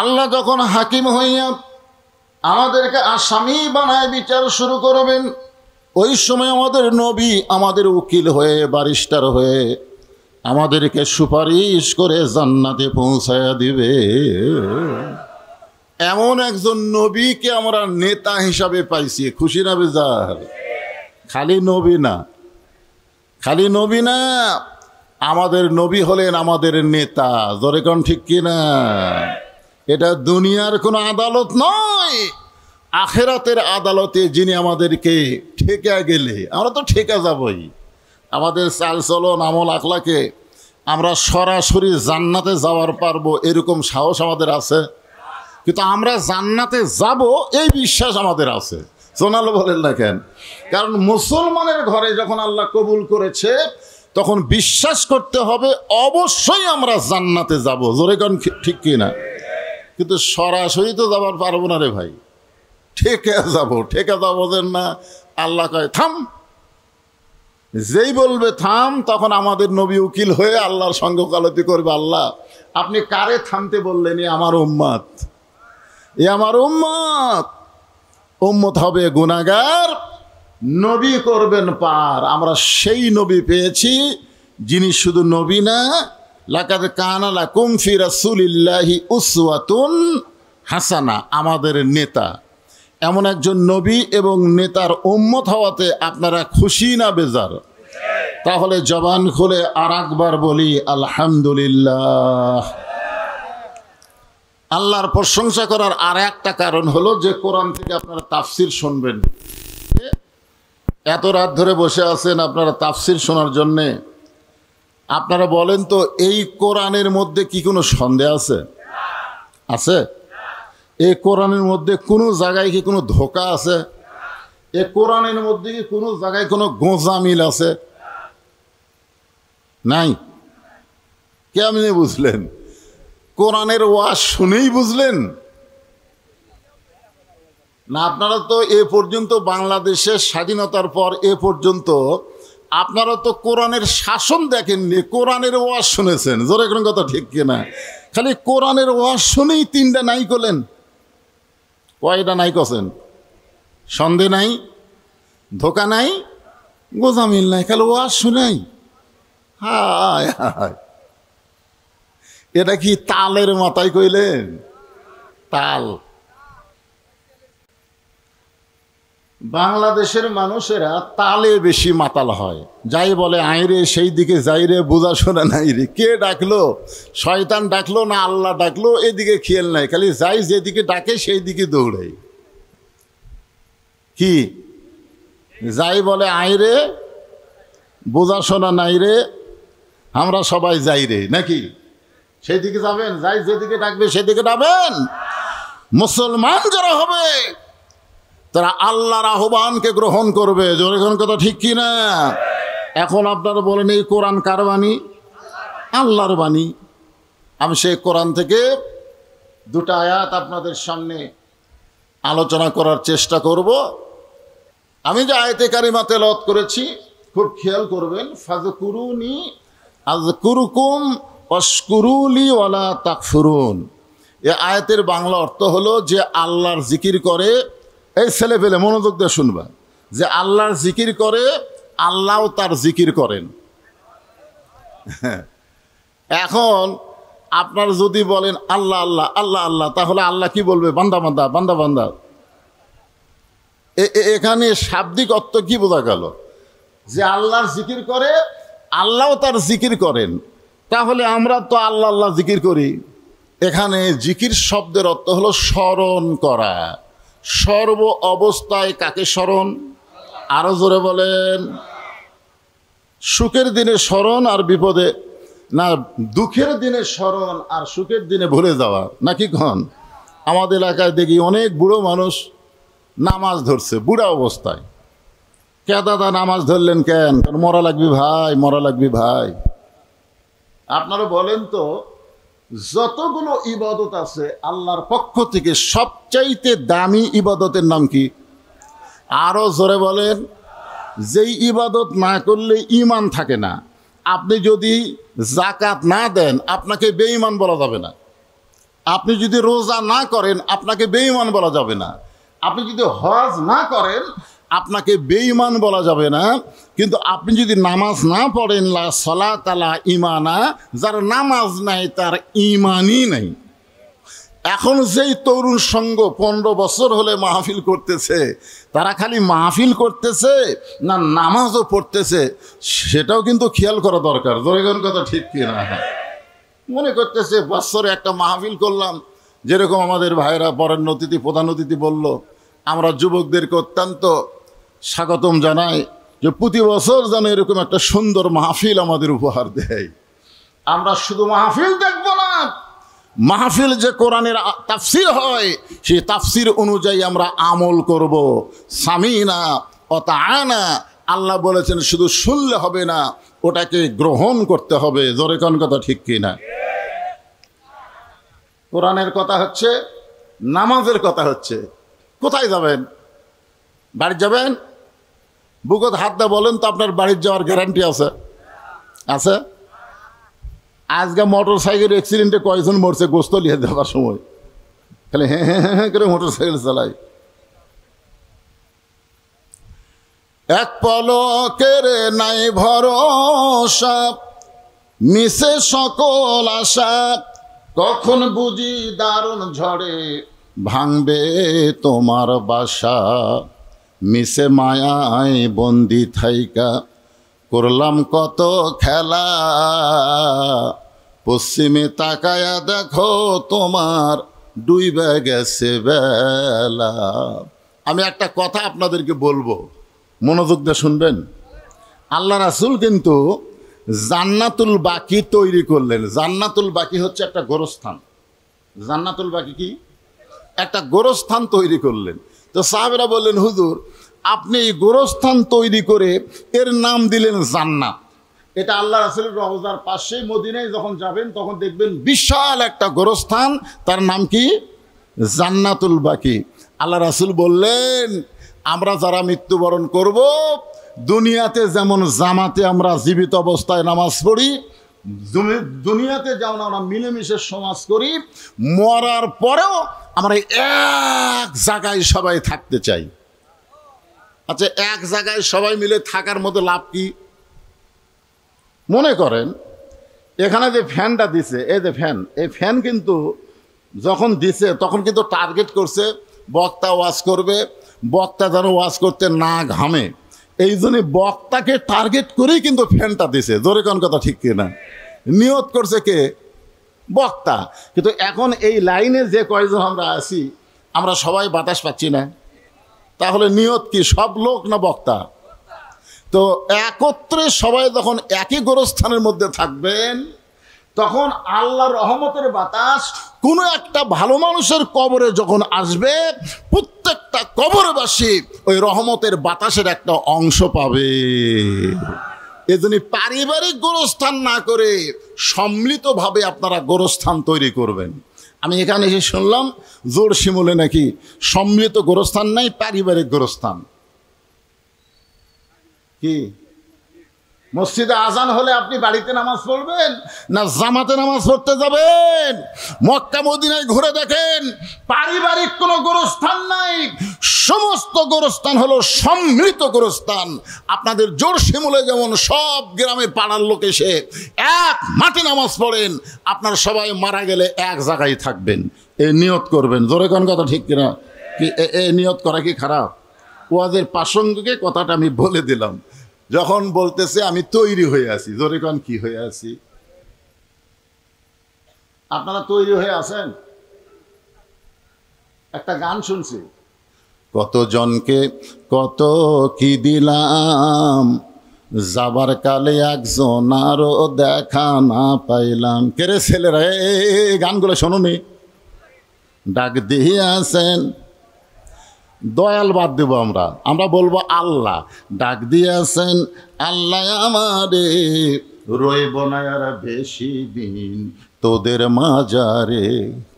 আল্লাহ যখন হাকিম হইয়া আমাদেরকে আসামি বানায় বিচার শুরু করবেন, ওই সময় আমাদের নবী আমাদের উকিল হয়ে, ব্যারিস্টার হয়ে আমাদেরকে সুপারিশ করে জান্নাতে পৌঁছায়া দিবে। এমন একজন নবীকে আমরা নেতা হিসাবে পাইছি। খুশি না বেজার? খালি নবী না, খালি নবী না, আমাদের নবী হলেন আমাদের নেতা। জোরে কোন ঠিক কিনা? এটা দুনিয়ার কোনো আদালত নয়, আখেরাতের আদালতে যিনি আমাদেরকে ঠেকা গেলে আমরা তো ঠেকা যাবই। আমাদের চাল চলন, আমল আখলাকে আমরা সরাসরি জান্নাতে যাওয়ার পারবো এরকম সাহস আমাদের আছে? কিন্তু আমরা জান্নাতে যাব এই বিশ্বাস আমাদের আছে। সোনাল বলেন না কেন? কারণ মুসলমানের ঘরে যখন আল্লাহ কবুল করেছে, তখন বিশ্বাস করতে হবে অবশ্যই আমরা জান্নাতে যাব। জোরে কোন ঠিক কি না? কিন্তু সরাসরি তো যাবার পারবো না রে ভাই, ঠেকে যাবো। ঠেকে যাবো না, আল্লাহ কয় থাম। যেই বলবে থাম, তখন আমাদের নবী উকিল হয়ে আল্লাহর সঙ্গে ওকালতি করবে। আল্লাহ আপনি কারে থামতে বললেন? আমার উম্মত, এ আমার উম্মত। উম্মত হবে গুনাহগার, নবী করবেন পার। আমরা সেই নবী পেয়েছি যিনি শুধু নবী না, লাকাদ কানা লাকুম ফি রাসূলিল্লাহি উসওয়াতুন হাসানা, আমাদের নেতা। এমন একজন নবী এবং নেতার উম্মত হওয়াতে আপনারা খুশি না বেজার? তাহলে জবান খুলে আর একবার বলি আলহামদুলিল্লাহ। আল্লাহর প্রশংসা করার আর একটা কারণ হলো যে কোরআন থেকে আপনারা তাফসির শুনবেন। এত রাত ধরে বসে আছেন আপনারা তাফসির শোনার জন্যে। আপনারা বলেন তো, এই কোরআনের মধ্যে কি কোনো সন্দেহ আছে? আছে? এই কোরআনের মধ্যে কোনো জায়গায় কি কোনো ধোঁকা আছে? এই কোরআনের মধ্যে কি কোনো জায়গায় কোনো গোঁজামিল আছে? নাই। কেমনে বুঝলেন? কোরআনের ওয়াজ শুনেই বুঝলেন না? আপনারা তো এ পর্যন্ত বাংলাদেশের স্বাধীনতার পর এ পর্যন্ত আপনারা তো কোরআনের শাসন দেখেননি, কোরআনের ওয়াজ শুনেছেন। জোরে কোনো কথা ঠিক কিনা? খালি কোরআনের ওয়াজ শুনেই তিনটা নাই করলেন। কয়টা নাই করছেন? সন্দেহ নাই, ধোকা নাই, গোজামিল নাই, খালি ওয়াজ শুনাই। হায় হায়, এটা কি তালের মাথায় কইলেন? তাল। বাংলাদেশের মানুষেরা তালে বেশি মাতাল হয়। যাই বলে আইরে সেই দিকে যাই রে, বোঝা শোনা নাই রে। কে ডাকলো? শয়তান ডাকলো না আল্লাহ ডাকলো? এদিকে খেয়াল নাই, খালি যাই যেদিকে ডাকে সেই দিকে দৌড়াই। কি যাই বলে আইরে, বোঝা শোনা নাই রে, আমরা সবাই যাই রে, নাকি? সেই দিকে যাবেন? যাই যেদিকে ডাকবে সেদিকে যাবেন। মুসলমান যারা হবে তারা আল্লাহর আহ্বানকে গ্রহণ করবে। যখন কথা ঠিক কি না? এখন আপনারা বলেন এই কোরআন কার বাণী? আল্লাহর বাণী। আমি সেই কোরআন থেকে দুটো আয়াত আপনাদের সামনে আলোচনা করার চেষ্টা করব। আমি যে আয়াতে কারিমা তেলাওয়াত করেছি খুব খেয়াল করবেন। ফাযকুরুনি আযকুরুকুম ওয়াশকুরুলি ওয়ালা তাকফুরুন। এই আয়াতের বাংলা অর্থ হলো যে আল্লাহর জিকির করে, এই ছেলে পেলে মনোযোগ দিয়ে শুনবা, যে আল্লাহর জিকির করে আল্লাহও তার জিকির করেন। এখন আপনার যদি বলেন আল্লাহ আল্লাহ আল্লাহ আল্লাহ, তাহলে আল্লাহ কি বলবে? বান্দা বান্দা বান্দা বান্দা। এখানে শাব্দিক অর্থ কি বোঝা গেল? যে আল্লাহর জিকির করে আল্লাহও তার জিকির করেন। তাহলে আমরা তো আল্লাহ আল্লাহ জিকির করি। এখানে জিকির শব্দের অর্থ হলো স্মরণ করা। সর্ব অবস্থায় কাকে স্মরণ? আরো জোরে বলেন। সুখের দিনে স্মরণ আর বিপদে না, দুঃখের দিনে স্মরণ আর সুখের দিনে ভুলে যাওয়া, নাকি কন? আমাদের এলাকায় দেখি অনেক বুড়ো মানুষ নামাজ ধরছে বুড়া অবস্থায়। কে দাদা নামাজ ধরলেন কেন? মরা লাগবি ভাই, মরা লাগবি ভাই। আপনারা বলেন তো, যতগুলো ইবাদত আছে আল্লাহর পক্ষ থেকে সবচাইতে দামি ইবাদতের নাম কি? আরো জোরে বলেন। যেই ইবাদত না করলে ঈমান থাকে না। আপনি যদি যাকাত না দেন আপনাকে বেঈমান বলা যাবে না। আপনি যদি রোজা না করেন আপনাকে বেঈমান বলা যাবে না। আপনি যদি হজ না করেন আপনাকে বেঈমান বলা যাবে না। কিন্তু আপনি যদি নামাজ না পড়েন, লা সালাত লা ঈমানা, যার নামাজ নাই তার ঈমানই নাই। এখন যেই তরুণ সঙ্গ 15 বছর হলে মাহফিল করতেছে, তারা খালি মাহফিল করতেছে না নামাজও পড়তেছে, সেটাও কিন্তু খেয়াল করা দরকার। জোরেগন কথা ঠিক কি না? মনে করতেছে বছরে একটা মাহফিল করলাম, যেরকম আমাদের ভাইরা পরের অতিথি প্রধান অতিথি বলল, আমরা যুবকদেরকে অত্যন্ত স্বাগতম জানাই যে প্রতি বছর যেন এরকম একটা সুন্দর মাহফিল আমাদের উপহার দেয়। আমরা শুধু মাহফিল দেখব না, মাহফিল যে কোরআনের তাফসির হয় সেই তাফসির অনুযায়ী আমরা আমল করব। সামিনা ও তাআনা, আল্লাহ বলেছেন শুধু শুনলে হবে না, ওটাকে গ্রহণ করতে হবে। জোরে কোন কথা ঠিক কি না? কোরআনের কথা হচ্ছে, নামাজের কথা হচ্ছে। কোথায় যাবেন? বাড়ি যাবেন? বুকত হাত দা বলেন তো আপনার বাড়ির যাওয়ার গ্যারান্টি আছে? আছে? আজকে মোটর সাইকেল অ্যাক্সিডেন্টে কয়জন মরছে গোস্ত লিয়ে যাওয়ার সময়? খালি হ্যাঁ হ্যাঁ হ্যাঁ করে মোটর সাইকেল চালাই। এক পলকের নাই ভরসা, মিশে সকল আশা, কখন বুঝি দারুণ ঝড়ে ভাঙবে তোমার বাসা, মিশে মায়ায় বন্দি থাইকা করলাম কত খেলা, পশ্চিমে তাকায়া দেখো তোমার ডুইবে গেছে বেলা। আমি একটা কথা আপনাদেরকে বলবো, মনোযোগ দিয়ে শুনবেন। আল্লাহ রাসূল কিন্তু জান্নাতুল বাকি তৈরি করলেন। জান্নাতুল বাকি হচ্ছে একটা গোরস্থান। জান্নাতুল বাকি কি? একটা গোরস্থান তৈরি করলেন। তো সাহাবেরা বললেন, হুজুর আপনি এই গোরস্থান তৈরি করে এর নাম দিলেন জান্নাত। এটা আল্লাহ রাসূলের রওজার পাশে মদিনায় যখন যাবেন তখন দেখবেন বিশাল একটা গোরস্থান, তার নাম কি? জান্নাতুল বাকি। আল্লাহ রাসূল বললেন, আমরা যারা মৃত্যুবরণ করব, দুনিয়াতে যেমন জামাতে আমরা জীবিত অবস্থায় নামাজ পড়ি, দুনিয়াতে যেমন আমরা মিলেমিশে সমাজ করি, মরার পরেও আমরা এক জায়গায় সবাই থাকতে চাই। আচ্ছা, এক জায়গায় সবাই মিলে থাকার মতো লাভ কি? মনে করেন এখানে যে ফ্যানটা দিছে, এই যে ফ্যান, এই ফ্যান কিন্তু যখন দিছে তখন কিন্তু টার্গেট করছে বক্তা ওয়াজ করবে, বক্তা যেন ওয়াজ করতে না ঘামে, এই জন্য বক্তাকে টার্গেট করেই কিন্তু ফ্যানটা দিছে। জোরে কোন কথা ঠিক কিনা? নিয়ত করছে কে? বক্তা। কিন্তু এখন এই লাইনে যে কয়জন আমরা আছি, আমরা সবাই বাতাস পাচ্ছি না, তাহলে নিয়ত কি? সব লোক না বক্তা? তো একত্রে সবাই যখন একই গোরস্থানের মধ্যে থাকবেন, তখন আল্লাহর রহমতের বাতাস কোনো একটা ভালো মানুষের কবরে যখন আসবে, প্রত্যেকটা কবরবাসী ওই রহমতের বাতাসের একটা অংশ পাবে। এজন্য পারিবারিক গোরস্থান না করে সম্মিলিতভাবে আপনারা গোরস্থান তৈরি করবেন। আমি এখানে এসে শুনলাম জোর শিমুলে নাকি সম্মিলিত গোরস্থান নাই, পারিবারিক গোরস্থান। কি মসজিদে আজান হলে আপনি বাড়িতে নামাজ পড়বেন না জামাতে নামাজ পড়তে যাবেন? মক্কা মদিনায় ঘুরে দেখেন, পারিবারিক কোনো গোরস্থান নাই, সমস্ত গোরস্থান হলো সম্মিলিত গোরস্থান। আপনাদের জোর শিমুলে যেমন সব গ্রামে পাড়ার লোক এসে এক মাঠে নামাজ পড়েন, আপনার সবাই মারা গেলে এক জায়গায় থাকবেন, এই নিয়ত করবেন। জোরে কোন কথা ঠিক কিনা? কি এই নিয়ত করা কি খারাপ? ওয়াজের প্রাসঙ্গিকে কথাটা আমি বলে দিলাম। যখন বলতেছে আমি তৈরি হয়ে আছি, জোরে কোন কি হয়ে আছি? আপনারা তৈরি হয়ে আছেন? একটা গান শুনছি, কতজনকে কত কি দিলাম, যাবার কালে একজন আরো দেখা না পাইলাম। কেরে ছেলেরা এই গানগুলো শোনোনি? ডাক দিয়ে আছেন, দয়াল বাদ দেব আমরা বলবো আল্লাহ। ডাক দিয়েছেন আল্লাহ আমারে, রইব না আর বেশি দিন তোদের মাজারে।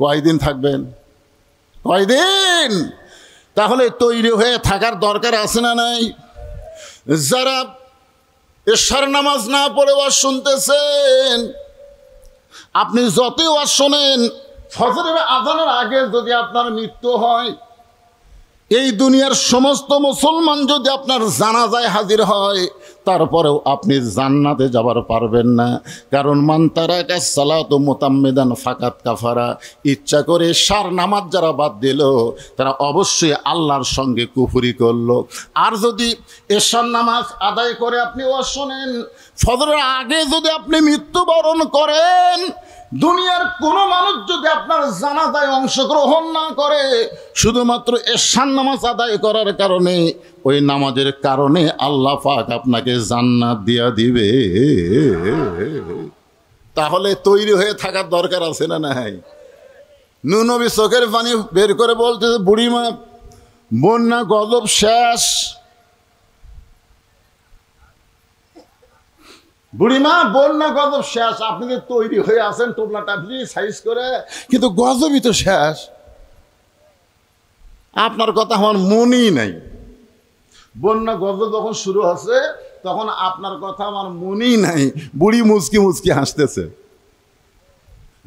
কয়দিন থাকবেন? কয়দিন? তাহলে তৈরি হয়ে থাকার দরকার আছে না নাই? যারা এশার নামাজ না পড়ে ওয়াজ শুনতেছেন, আপনি যতই ওয়াজ শোনেন, ফজরের আজানের আগে যদি আপনার মৃত্যু হয়, এই দুনিয়ার সমস্ত মুসলমান যদি আপনার জানাজায় হাজির হয়, তারপরেও আপনি জান্নাতে যাবার পারবেন না। কারণ মান তারাকা সালাতু মুতাম্মিদান ফাকাত কাফারা, ইচ্ছা করে সার নামাজ যারা বাদ দিল, তারা অবশ্যই আল্লাহর সঙ্গে কুফরি করলো। আর যদি এশার নামাজ আদায় করে আপনি ওয়াজ শোনেন, ফজরের আগে যদি আপনি মৃত্যুবরণ করেন, দুনিয়ার কোনো মানুষ যদি আপনার জানাজায় অংশগ্রহণ না করে, শুধুমাত্র এশার নামাজ আদায় করার কারণে, ওই নামাজের কারণে আল্লাহ পাক আপনাকে জান্নাত দিয়া দিবে। তাহলে তৈরি হয়ে থাকার দরকার আছে না নাই? নূহ নবী চোখের পানি বের করে বলতেছে, বুড়িমা বন্যা গজব শেষ, বুড়িমা বন্যা গজব শেষ, আপনি যে তৈরি হয়ে আছেন টোপলা টাপলি সাইজ করে, কিন্তু গজবই তো শেষ। আপনার কথা আমার মনেই নাই। বন্যা গজব যখন শুরু হচ্ছে তখন আপনার কথা আমার মনেই নাই। বুড়ি মুচকি মুচকি হাসতেছে।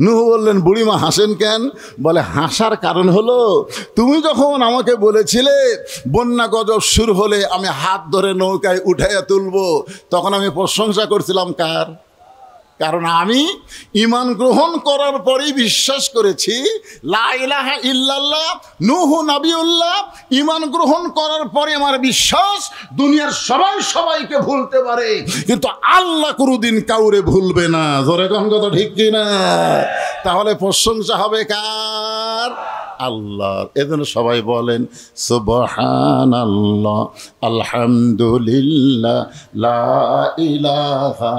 নূহ বললেন, বুড়িমা হাসেন কেন? বলে, হাসার কারণ হলো, তুমি যখন আমাকে বলেছিলে বন্যা গজব শুরু হলে আমি হাত ধরে নৌকায় উঠাইয়া তুলবো, তখন আমি প্রশংসা করছিলাম কার? কারণ আমি ঈমান গ্রহণ করার পরেই বিশ্বাস করেছি লা ইলাহা ইল্লাল্লাহ, নূহ নবিউল্লাহ। ঈমান গ্রহণ করার পরে আমার বিশ্বাস দুনিয়ার সবাই সবাইকে ভুলতে পারে, কিন্তু আল্লাহ কোনোদিন কাউরে ভুলবে না। জোরে কোন কথা ঠিক কি না? তাহলে প্রশংসা হবে কার? আল্লাহর। এজন্য সবাই বলেন সুবহানাল্লাহ, আলহামদুলিল্লাহ, লা ইলাহা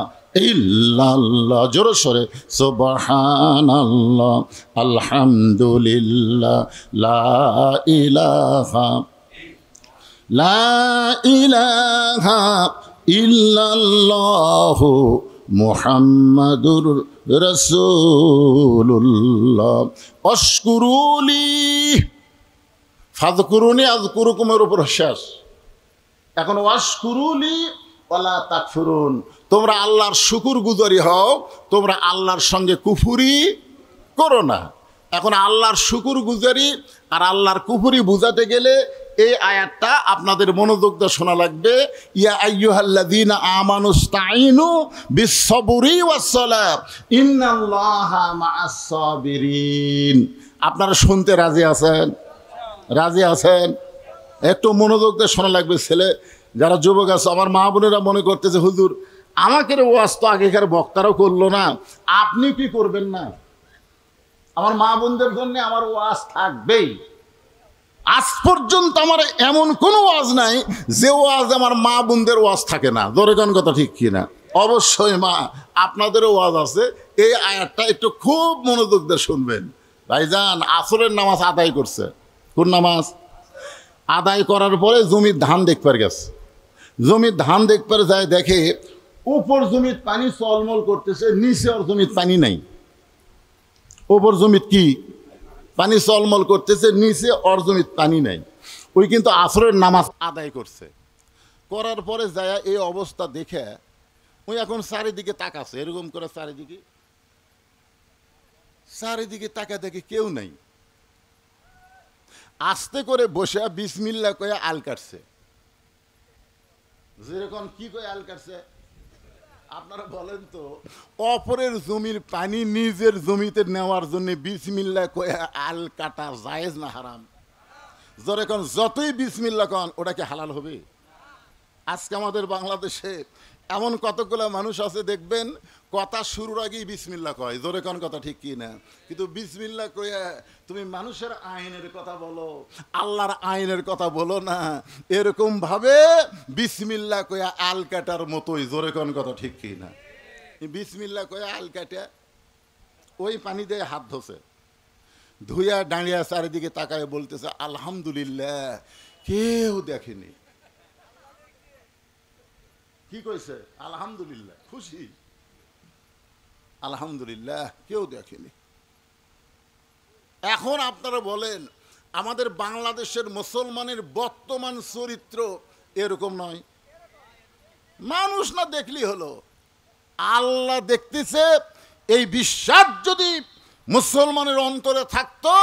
ইল্লাল্লাহ। জোরে সরে সুবহানাল্লাহ, আলহামদুলিল্লাহ, লা ইলাহা ইল্লাল্লাহু মুহাম্মাদুর রাসূলুল্লাহ। অশকুরুলি ফাযকুরুনি আযকুরুকুমের উপর শেষ। এখন ওয়াশকুরুলি ওয়ালা তাকফুরুন, তোমরা আল্লাহর শুকরগুজারি হও, তোমরা আল্লাহর সঙ্গে কুফরি করো না। এখন আল্লাহর শুকরগুজারি আর আল্লাহর কুফরি বুঝাতে গেলে এই আয়াতটা আপনাদের মনোযোগ দিয়ে শোনা লাগবে। ইয়া আইয়ুহাল্লাযীনা আমানুস্তাঈনু বিস-সাবরি ওয়াস-সালাহ ইন্নাল্লাহা মা'আস সাবিরিন। আপনারা শুনতে রাজি আছেন? রাজি আছেন? একটু মনোযোগ দিয়ে শোনা লাগবে। ছেলে যারা যুবক আছে, আমার মা বোনেরা মনে করতেছে হুজুর আমাকে ওয়াজ তো আগেকার বক্তারাও করলো না, আপনি কি করবেন না? আমার মা বোনদের জন্য আমার ওয়াজ থাকবেই। আজ পর্যন্ত আমার এমন কোনো ওয়াজ নাই যে ওয়াজ আমার মা বোনদের ওয়াজ থাকে না। জোরে কোন কথা ঠিক কি না? অবশ্যই মা আপনাদেরও ওয়াজ আছে। এই আয়াতটা একটু খুব মনোযোগ দিয়ে শুনবেন। ভাইজান আসরের নামাজ আদায় করছে। কোন নামাজ আদায় করার পরে জমির ধান দেখবার গেছে। জমির ধান দেখবার যায়, দেখে উপর জমির পানি চলমল করতেছে, নিচে ওর জমির পানি নাই। উপর জমির কি পানি চলমল করতেছে, নিচে ওর জমির পানি নাই। ওই কিন্তু আসরের নামাজ আদায় করছে। করার পরে যায় এই অবস্থা দেখে ওই এখন চারিদিকে তাকাচ্ছে, এরকম করে চারিদিকে তাকা দেখে কেউ নাই। আস্তে করে বসে বিসমিল্লাহ কয়ে আল কাটছে। যেরকম কি কয়ে আল কাটছে আপনারা বলেন তো? অপরের জমির পানি নিজের জমিতে নেওয়ার জন্য বিসমিল্লাহ কয়ে আল কাটা জায়েজ না হারাম? যেরকম যতই বিসমিল্লাহ কন ওটা কি হালাল হবে? আজকে আমাদের বাংলাদেশে এমন কতগুলো মানুষ আছে দেখবেন কথা শুরুর আগেই বিসমিল্লাহ কয়। জোরে কোন কথা ঠিক কি না? কিন্তু বিসমিল্লাহ কয়ে তুমি মানুষের আইনের কথা বলো, আল্লাহর আইনের কথা বলো না। এরকম ভাবে বিসমিল্লাহ কয়ে আল কাটার মতোই। জোরে কোন কথা ঠিক কি না? বিসমিল্লাহ কয়ে আল কাটে ওই পানি দিয়ে হাত ধোছে, ধুইয়া দাঁড়িয়ে চারিদিকে তাকায় বলতেছে আলহামদুলিল্লাহ, কেউ দেখেনি। কি কইছে? আলহামদুলিল্লাহ, খুশি। আলহামদুলিল্লাহ, কেউ দেখেনি। এখন আপনারা বলেন আমাদের বাংলাদেশের মুসলমানের বর্তমান চরিত্র এরকম নয়? মানুষ না দেখলেই হলো, আল্লাহ দেখতেছে। এই বিশ্বাস যদি মুসলমানের অন্তরে থাকতো,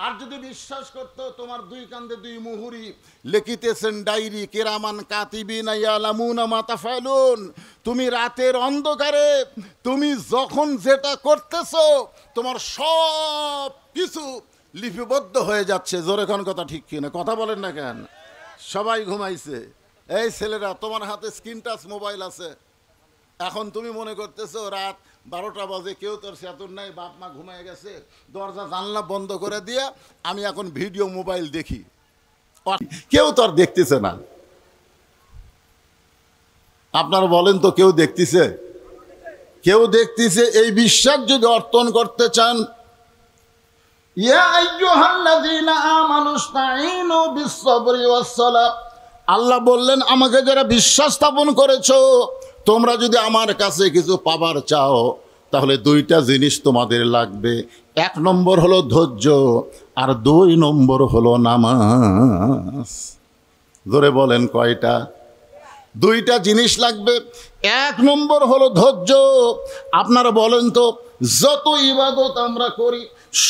আর যদি বিশ্বাস করতো তোমার দুই কান্দে দুই মুহুরি লিখিতেছেন ডায়েরি, কিরামান কাতিবিনা ইয়ালামুনা মা তাফালুন। তুমি রাতের অন্ধকারে তুমি যখন যেটা করতেছো তোমার সব কিছু লিপিবদ্ধ হয়ে যাচ্ছে। জোরে কোন কথা ঠিক কিনা? কথা বলেন না কেন? সবাই ঘুমাইছে। এই ছেলেরা তোমার হাতে স্ক্রিন টাচ মোবাইল আছে, এখন তুমি মনে করতেছো রাত 12টা বাজে, কেউ তোর সেতুর নাই, বাপ মা ঘুমায় গেছে, দরজা জানলা বন্ধ করে দিয়ে আমি এখন ভিডিও মোবাইল দেখি। কেউ তো আর দেখতেছে না। আপনারা বলেন তো কেউ দেখতেছে? কেউ দেখতেছে। এই বিশ্বাস যদি অর্জন করতে চান, ইয়া আইয়ুহাল্লাযীনা আমানুস্তাঈনু বিস-সাবরি ওয়াস-সালাহ, আল্লাহ বললেন আমাকে যারা বিশ্বাস স্থাপন করেছো, তোমরা যদি আমার কাছে কিছু পাবার চাও তাহলে দুইটা জিনিস তোমাদের লাগবে। 1 নম্বর হলো ধৈর্য, আর 2 নম্বর হলো নামাজ। ধরে বলেন কয়টা? 2টা জিনিস লাগবে। 1 নম্বর হলো ধৈর্য। আপনারা বলেন তো যত ইবাদত আমরা করি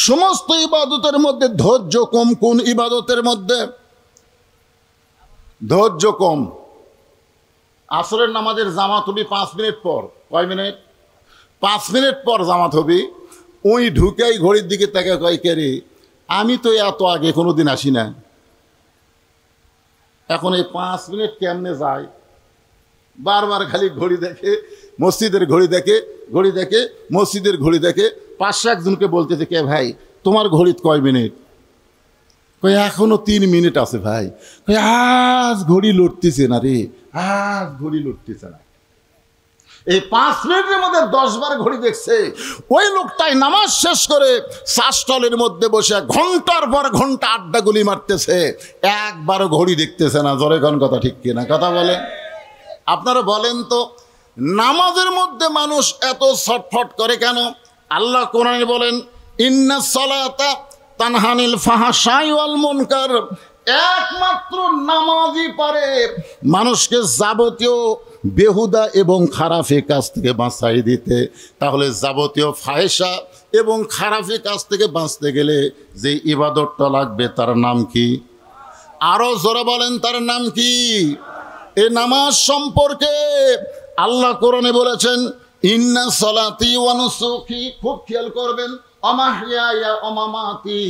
সমস্ত ইবাদতের মধ্যে ধৈর্য কম কোন ইবাদতের মধ্যে? ধৈর্য কম। আসরের নামাজের জামাত হবে 5 মিনিট পর। কয় মিনিট? 5 মিনিট পর জামাত হবে। ওই ঢুকেই ঘড়ির দিকে তাকে কয়, কে রে, আমি তো এত আগে কোনো দিন আসি না, এখন এই 5 মিনিট কেমনে যায়? বারবার খালি ঘড়ি দেখে, মসজিদের ঘড়ি দেখে, মসজিদের ঘড়ি দেখে। পাশে একজনকে বলতেছে, কে ভাই তোমার ঘড়িত কয় মিনিট? কই এখনো 3 মিনিট আছে ভাই। কই আজ ঘড়ি লড়তেছে না রে, আজ ঘড়ি লড়তেছে না। এই 5 মিনিটের মধ্যে 10 বার ঘড়ি দেখছে। ওই লোকটাই নামাজ শেষ করে শ্বাসটলের মধ্যে বসে ঘন্টার পর ঘন্টা আড্ডা গুলি মারতেছে, একবারও ঘড়ি দেখতেছে না। জোরে কোন কথা ঠিক কিনা? কথা বলেন। আপনারা বলেন তো, নামাজের মধ্যে মানুষ এত ছটফট করে কেন? আল্লাহ কোরআনে বলেন, ইন্নাস সালাতা তানহানিল ফাহশাই ওয়াল মুনকার। একমাত্র নামাজই পারে মানুষকে যাবতীয় বেহুদা এবং খারাপি কাজ থেকে বাঁচাই দিতে। তাহলে যাবতীয় ফাহেসা এবং খারাপি কাজ থেকে বাঁচতে গেলে যে ইবাদতটা লাগবে তার নাম কি? আরো জোরে বলেন, তার নাম কি? এই নামাজ সম্পর্কে আল্লাহ কোরআনে বলেছেন, ইন্না সালাতি ওয়া নুসুকি, খুব খেয়াল করবেন, অমাহিয়া অমামাতি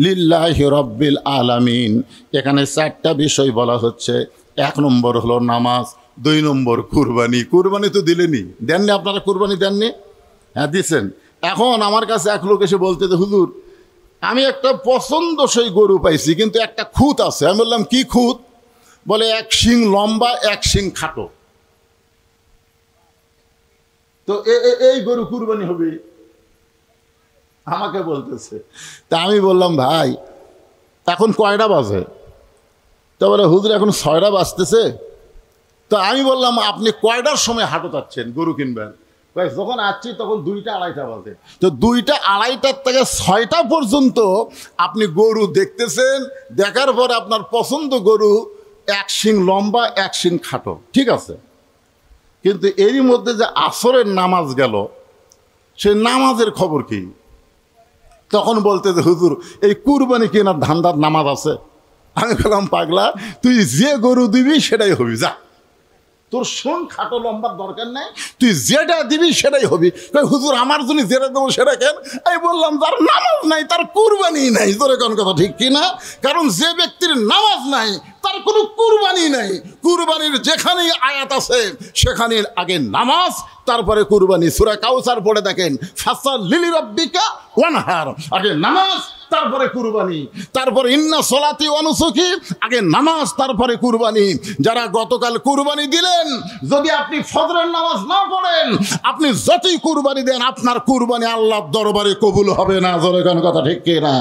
লিল্লাহি রাব্বিল আলামিন। এখানে 4টা বিষয় বলা হচ্ছে। 1 নম্বর হলো নামাজ, 2 নম্বর কুরবানি। কুরবানি তো দিলেনি, দেননি? আপনারা কুরবানি দেননি? হ্যাঁ দিচ্ছেন। এখন আমার কাছে এক লোক এসে বলতে, হুজুর আমি একটা পছন্দসই গরু পাইছি, কিন্তু একটা খুঁত আছে। আমি বললাম, কি খুঁত? বলে 1 শিং লম্বা, 1 শিং খাটো। তো এই গরু কুরবানি হবে? আমাকে বলতেছে। তা আমি বললাম, ভাই এখন কয়টা বাজে? তো বলে, হুজুর এখন 6টা বাজতেছে। তো আমি বললাম, আপনি কয়টার সময় হাটে যাচ্ছেন গরু কিনবেন? যখন আসছি তখন 2টা আড়াইটা বাজে। তো 2টা আড়াইটার থেকে 6টা পর্যন্ত আপনি গরু দেখতেছেন, দেখার পরে আপনার পছন্দ গরু 1 শিং লম্বা, 1 শিং খাটো, ঠিক আছে। কিন্তু এরই মধ্যে যে আসরের নামাজ গেল, সে নামাজের খবর কি? তখন বলতে যে, হুজুর এই কুরবানি কেনার ধান্দার নামাজ আছে। আমি বললাম, পাগলা, তুই যে গরু দিবি সেটাই হবি, যা, তোর শোন খাটো লম্বার দরকার নেই, তুই যেটা দিবি সেটাই হবি। হুজুর আমার জন্য যেটা দেবো সেটা কেন? আমি বললাম, তার নামাজ নাই, তার কুরবানি নাই। তোর কোন কথা ঠিক কিনা? কারণ যে ব্যক্তির নামাজ নাই তার কোনো কুরবানি নাই। কুরবানির যেখানেই আয়াত আছে সেখানে আগে নামাজ, তারপরে কুরবানি। সূরা কাউসার পড়ে দেখেন, ফাসাল্লি লিরাব্বিকা ওয়ানহার, আগে নামাজ তারপরে কুরবানি। তারপর ইন্না সলাতি ওয়া নুসুকি, আগে নামাজ তারপরে কুরবানি। যারা গতকাল কুরবানি দিলেন, যদি আপনি ফজরের নামাজ না পড়েন, আপনি যতই কুরবানি দেন, আপনার কুরবানি আল্লাহর দরবারে কবুল হবে না। জোরে কোন কথা ঠিক কিনা?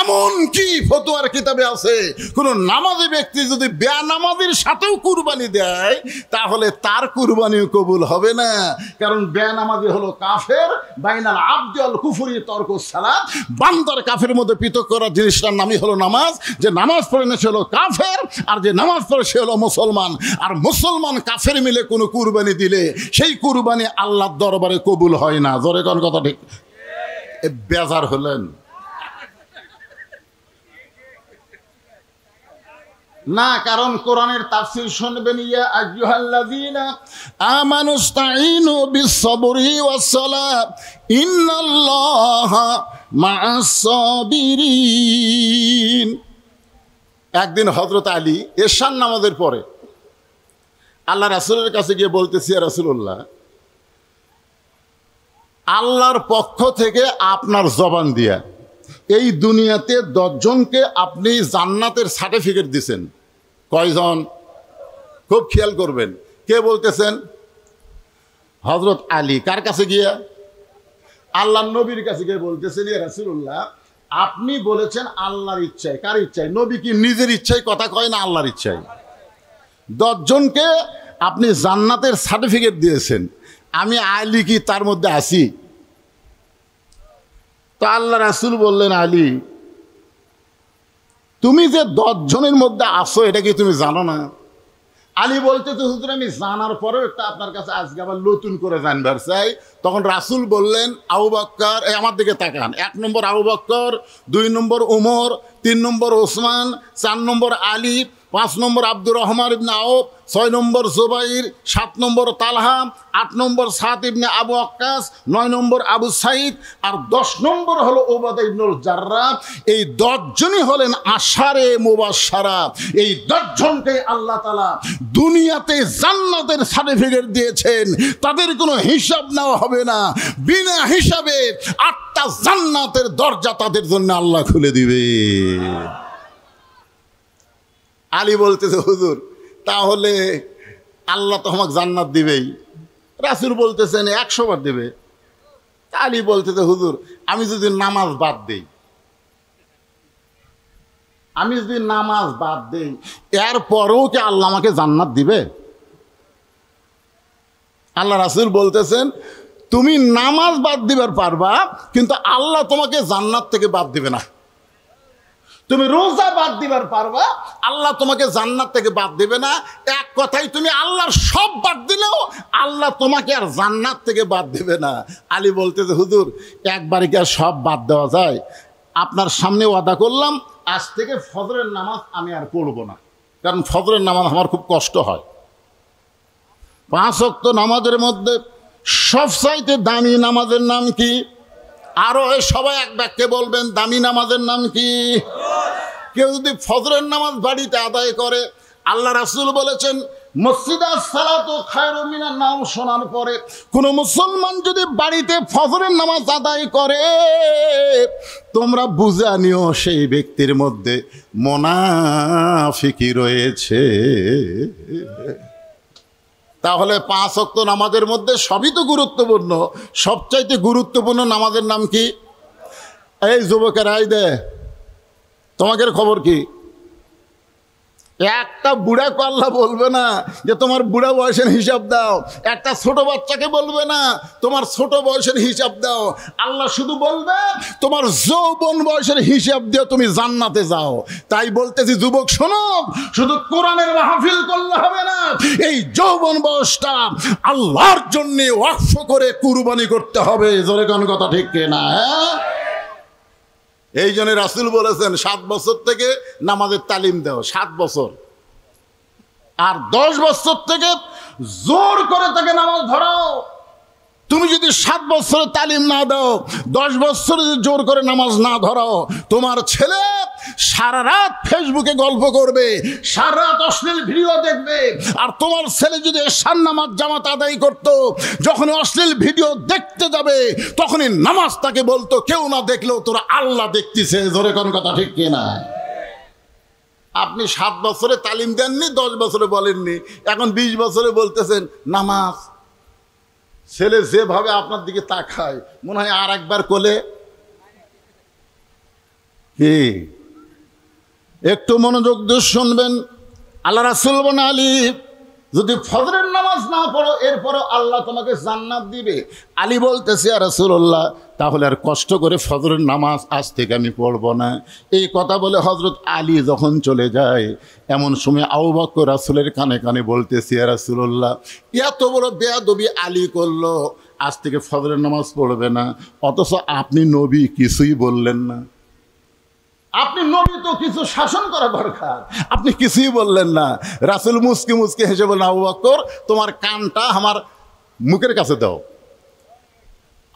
এমন কি ফতোয়ার কিতাবে আছে, কোন নামাজি ব্যক্তি যদি বেনামাজির সাথেও কুরবানি দেয়, তাহলে তার কুরবানিও কবুল হবে না। কারণ বেনামাজি হলো কাফের। বাইনাল আবদি ওয়াল কুফরি তরকুস সালাত, বান্দার কাফের মধ্যে পৃথক করার জিনিসটার নামই হলো নামাজ। যে নামাজ পড়ে না সে হলো কাফের, আর যে নামাজ পড়ে সে হলো মুসলমান। আর মুসলমান কাফের মিলে কোনো কুরবানি দিলে সেই কুরবানি আল্লাহর দরবারে কবুল হয় না। জোরে কোন কথা ঠিক? বেজার হলেন না? কারণ কোরআনের তাফসীর শুনবেন, ইয়া আইয়ুহাল্লাযীনা আমানুস্তাঈনু বিস-সাবরি ওয়াস-সালাত ইন্নাল্লাহা মা'আস সাবিরিন। একদিন হযরত আলী এশার নামাজের পরে আল্লাহ রাসূলের কাছে গিয়ে বলতেছে, ইয়া রাসূলুল্লাহ, আল্লাহর পক্ষ থেকে আপনার জবান দিয়া এই দুনিয়াতে 10 জনকে আপনি জান্নাতের সার্টিফিকেট দিছেন। কয়জন? খুব খেয়াল করবেন। কে বলতেছেন? হযরত আলী। কার কাছে গিয়া? আল্লাহর নবীর কাছে গিয়ে বলতেছেন, ইয়া রাসূলুল্লাহ, আপনি বলেছেন আল্লাহর ইচ্ছায়। কার ইচ্ছায়? নবী কি নিজের ইচ্ছায় কথা কয় না? আল্লাহর ইচ্ছায়। 10 জনকে আপনি জান্নাতের সার্টিফিকেট দিয়েছেন, আমি আলী কি তার মধ্যে আছি? তো আল্লাহ রাসূল বললেন, আলী, তুমি যে 10 জনের মধ্যে আসো এটা কি তুমি জানো না? আলী বলতে, তো হুজুর আমি জানার পরেও একটা আপনার কাছে আজকে আবার নতুন করে জানবার চাই। তখন রাসূল বললেন, আবু বকর, আমার দিকে তাকান, 1 নম্বর আবু বকর, 2 নম্বর উমর, 3 নম্বর ওসমান, 4 নম্বর আলী, 5 নম্বর আব্দুর রহমান ইবনে আউফ, 6 নম্বর জুবাইর, 7 নম্বর তালহা, 8 নম্বর সাদ ইবনে আবু ওয়াক্কাস, 9 নম্বর আবু সাইদ, আর 10 নম্বর হলো উবাদা ইবনুল জাররাহ। এই 10 জনই হলেন আশারে মুবাশশারা। এই 10 জনকে আল্লাহ তাআলা দুনিয়াতে জান্নাতের সার্টিফিকেট দিয়েছেন। তাদের কোনো হিসাব নেওয়া হবে না, বিনা হিসাবে 8টা জান্নাতের দরজা তাদের জন্য আল্লাহ খুলে দিবে। আলী বলতেছে, হুজুর তাহলে আল্লাহ তো আমাকে জান্নাত দিবেই। রাসূল বলতেছেন 100 বার দেবে। আলী বলতেছে, হুজুর আমি যদি নামাজ বাদ দেই, এরপরেও কি আল্লাহ আমাকে জান্নাত দিবে? আল্লাহ রাসূল বলতেছেন, তুমি নামাজ বাদ দিবার পারবা, কিন্তু আল্লাহ তোমাকে জান্নাত থেকে বাদ দিবে না। তুমি রোজা বাদ দিবার পারবা, আল্লাহ তোমাকে জান্নাত থেকে বাদ দিবে না। এক কথাই তুমি আল্লাহর সব বাদ দিলেও আল্লাহ তোমাকে আর জান্নাত থেকে বাদ দিবে না। আলী বলতেছে, হুজুর একবারে কি আর সব বাদ দেওয়া যায়? আপনার সামনে ওয়াদা করলাম, আজ থেকে ফজরের নামাজ আমি আর পড়ব না, কারণ ফজরের নামাজ আমার খুব কষ্ট হয়। 5 ওয়াক্ত নামাজের মধ্যে সবচাইতে দামি নামাজের নাম কি? আরো সবাই এক বাক্যে বলবেন, দামি নামাজের নাম কি? কেউ যদি ফজরের নামাজ বাড়িতে আদায় করে, আল্লাহ রাসূল বলেছেন মসজিদাস সালাতু খায়রুম মিনান নাওম শোনার পরে কোনো মুসলমান যদি বাড়িতে ফজরের নামাজ আদায় করে, তোমরা বুঝে নিও সেই ব্যক্তির মধ্যে মুনাফিকি রয়েছে। তাহলে 5 ওয়াক্ত নামাজের মধ্যে সবই তো গুরুত্বপূর্ণ, সবচাইতে গুরুত্বপূর্ণ নামাজের নাম কি? এই যুবকের আই দে, তোমাদের খবর কি? একটা বুড়াকে আল্লাহ বলবে না যে তোমার বুড়া বয়সের হিসাব দাও, একটা ছোট বাচ্চাকে বলবে না তোমার ছোট বয়সের হিসাব দাও। আল্লাহ শুধু বলবে তোমার যৌবন বয়সের হিসাব দিয়ে তুমি জান্নাতে যাও। তাই বলতেছি যুবক শোনো, শুধু কোরআনের মাহফিল করলে হবে না, এই যৌবন বয়সটা আল্লাহর জন্য ওয়াকফ করে কুরবানি করতে হবে। জোরে কোন কথা ঠিক কিনা? এই জন্য রাসূল বলেছেন 7 বছর থেকে নামাজের তালিম দাও, 7 বছর। আর 10 বছর থেকে জোর করে তাকে নামাজ ধরাও। তুমি যদি 7 বছরের তালিম না দাও, 10 বছরে যদি জোর করে নামাজ না ধরাও, তোমার ছেলে সারা রাত ফেসবুকে গল্প করবে, সারা রাত অশ্লীল ভিডিও দেখবে। আর তোমার ছেলে যদি এশার নামাজ জামাত আদায় করতো, যখন অশ্লীল ভিডিও দেখতে যাবে তখনই নামাজ তাকে বলতো, কেউ না দেখলেও তোরা আল্লাহ দেখতেছে। জোরে কোন কথা ঠিক কিনা? আপনি 7 বছরে তালিম দেননি, 10 বছরে বলেননি, এখন 20 বছরে বলতেছেন নামাজ। ছেলে যেভাবে আপনার দিকে তাকায় মনে হয় আর একবার কোলে। কি একটু মনোযোগ দিয়ে শুনবেন। আল্লাহ রাসূল বলেন, আলী যদি ফজরের নামাজ না পড়ো এরপরও আল্লাহ তোমাকে জান্নাত দিবে। আলী বলতেছে, ইয়া রাসূলুল্লাহ তাহলে আর কষ্ট করে ফজরের নামাজ আজ থেকে আমি পড়ব না। এই কথা বলে হযরত আলী যখন চলে যায়, এমন সময় আবু বকর রাসূলের কানে কানে বলতেছে, ইয়া রাসূলুল্লাহ এত বড় বেয়াদবি আলী করলো, আজ থেকে ফজরের নামাজ পড়বে না, অথচ আপনি নবী কিছুই বললেন না। আপনি নবী তো কিছু শাসন করা দরকার, আপনি কিছুই বললেন না। রাসূল মুসকি মুসকি হেসে বললেন, আবু বকর তোমার কানটা আমার মুখের কাছে দাও।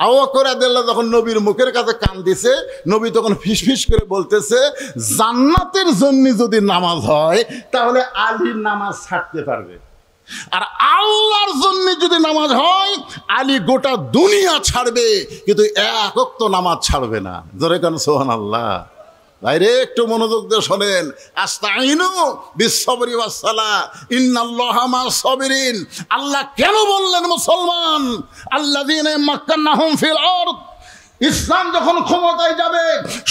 আবু বকর রাদিয়াল্লাহু যখন নবীর মুখের কাছে কান দিছে, নবী তখন ফিসফিস করে বলতেছে, জান্নাতের জন্য যদি নামাজ হয় তাহলে আলী নামাজ ছাড়তে পারবে, আর আল্লাহর জন্য যদি নামাজ হয় আলী গোটা দুনিয়া ছাড়বে, কিন্তু এক ওয়াক্ত নামাজ ছাড়বে না। জোরে কান সুবহানাল্লাহ। ভাইরে একটু মনোযোগ দিয়ে শোনেন। আস্তাইনু বিসসবরি ওয়াসসালাহ ইন্নাল্লাহা মা'আস সাবিরিন। আল্লাহ কেন বললেন মুসলমান আল্লাযীনা মাক্কান্নাহুম ফিল আরদ, ইসলাম যখন ক্ষমতায় যাবে,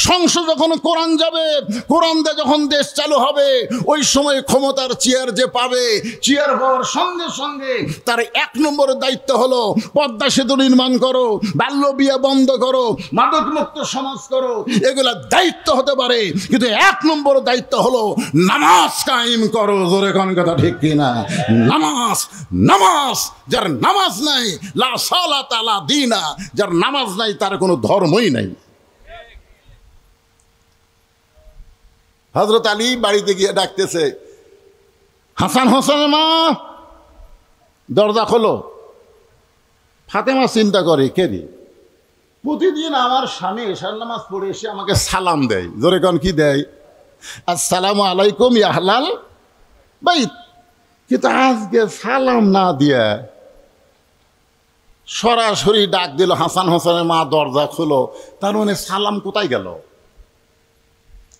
সংসদ যখন কোরআন যাবে, কোরআন দিয়ে যখন দেশ চালু হবে, ওই সময় ক্ষমতার চেয়ার যে পাবে, চেয়ার পাওয়ার সঙ্গে সঙ্গে তার 1 নম্বরের দায়িত্ব হলো পদ্মা সেতু নির্মাণ করো, বাল্য বিয়ে বন্ধ করো, মাদকমুক্ত সমাজ করো। এগুলা দায়িত্ব হতে পারে, কিন্তু 1 নম্বর দায়িত্ব হলো নামাজ কায়েম করো। জোরে কোন কথা ঠিক কিনা? নামাজ, নামাজ যার নামাজ নাই, লা সালাতা লা দীনা, যার নামাজ নাই তার কোনো ধর্মই নাই। হযরত আলী বাড়িতে গিয়ে ডাকতেছে, হাসান হোসেনের মা দরজা খোলো। ফাতেমা চিন্তা করে, কে রে? প্রতিদিন আমার স্বামী এশার নামাজ পড়ে এসে আমাকে সালাম দেয়, জোরে কন কি দেয়? আসসালামু আলাইকুম ইয়া হালাল বাইত। কিন্তু আজকে সালাম না দিয়া সরাসরি ডাক দিল, হাসান হোসেনের মা দরজা খোলো। তার মানে সালাম কোথায় গেল?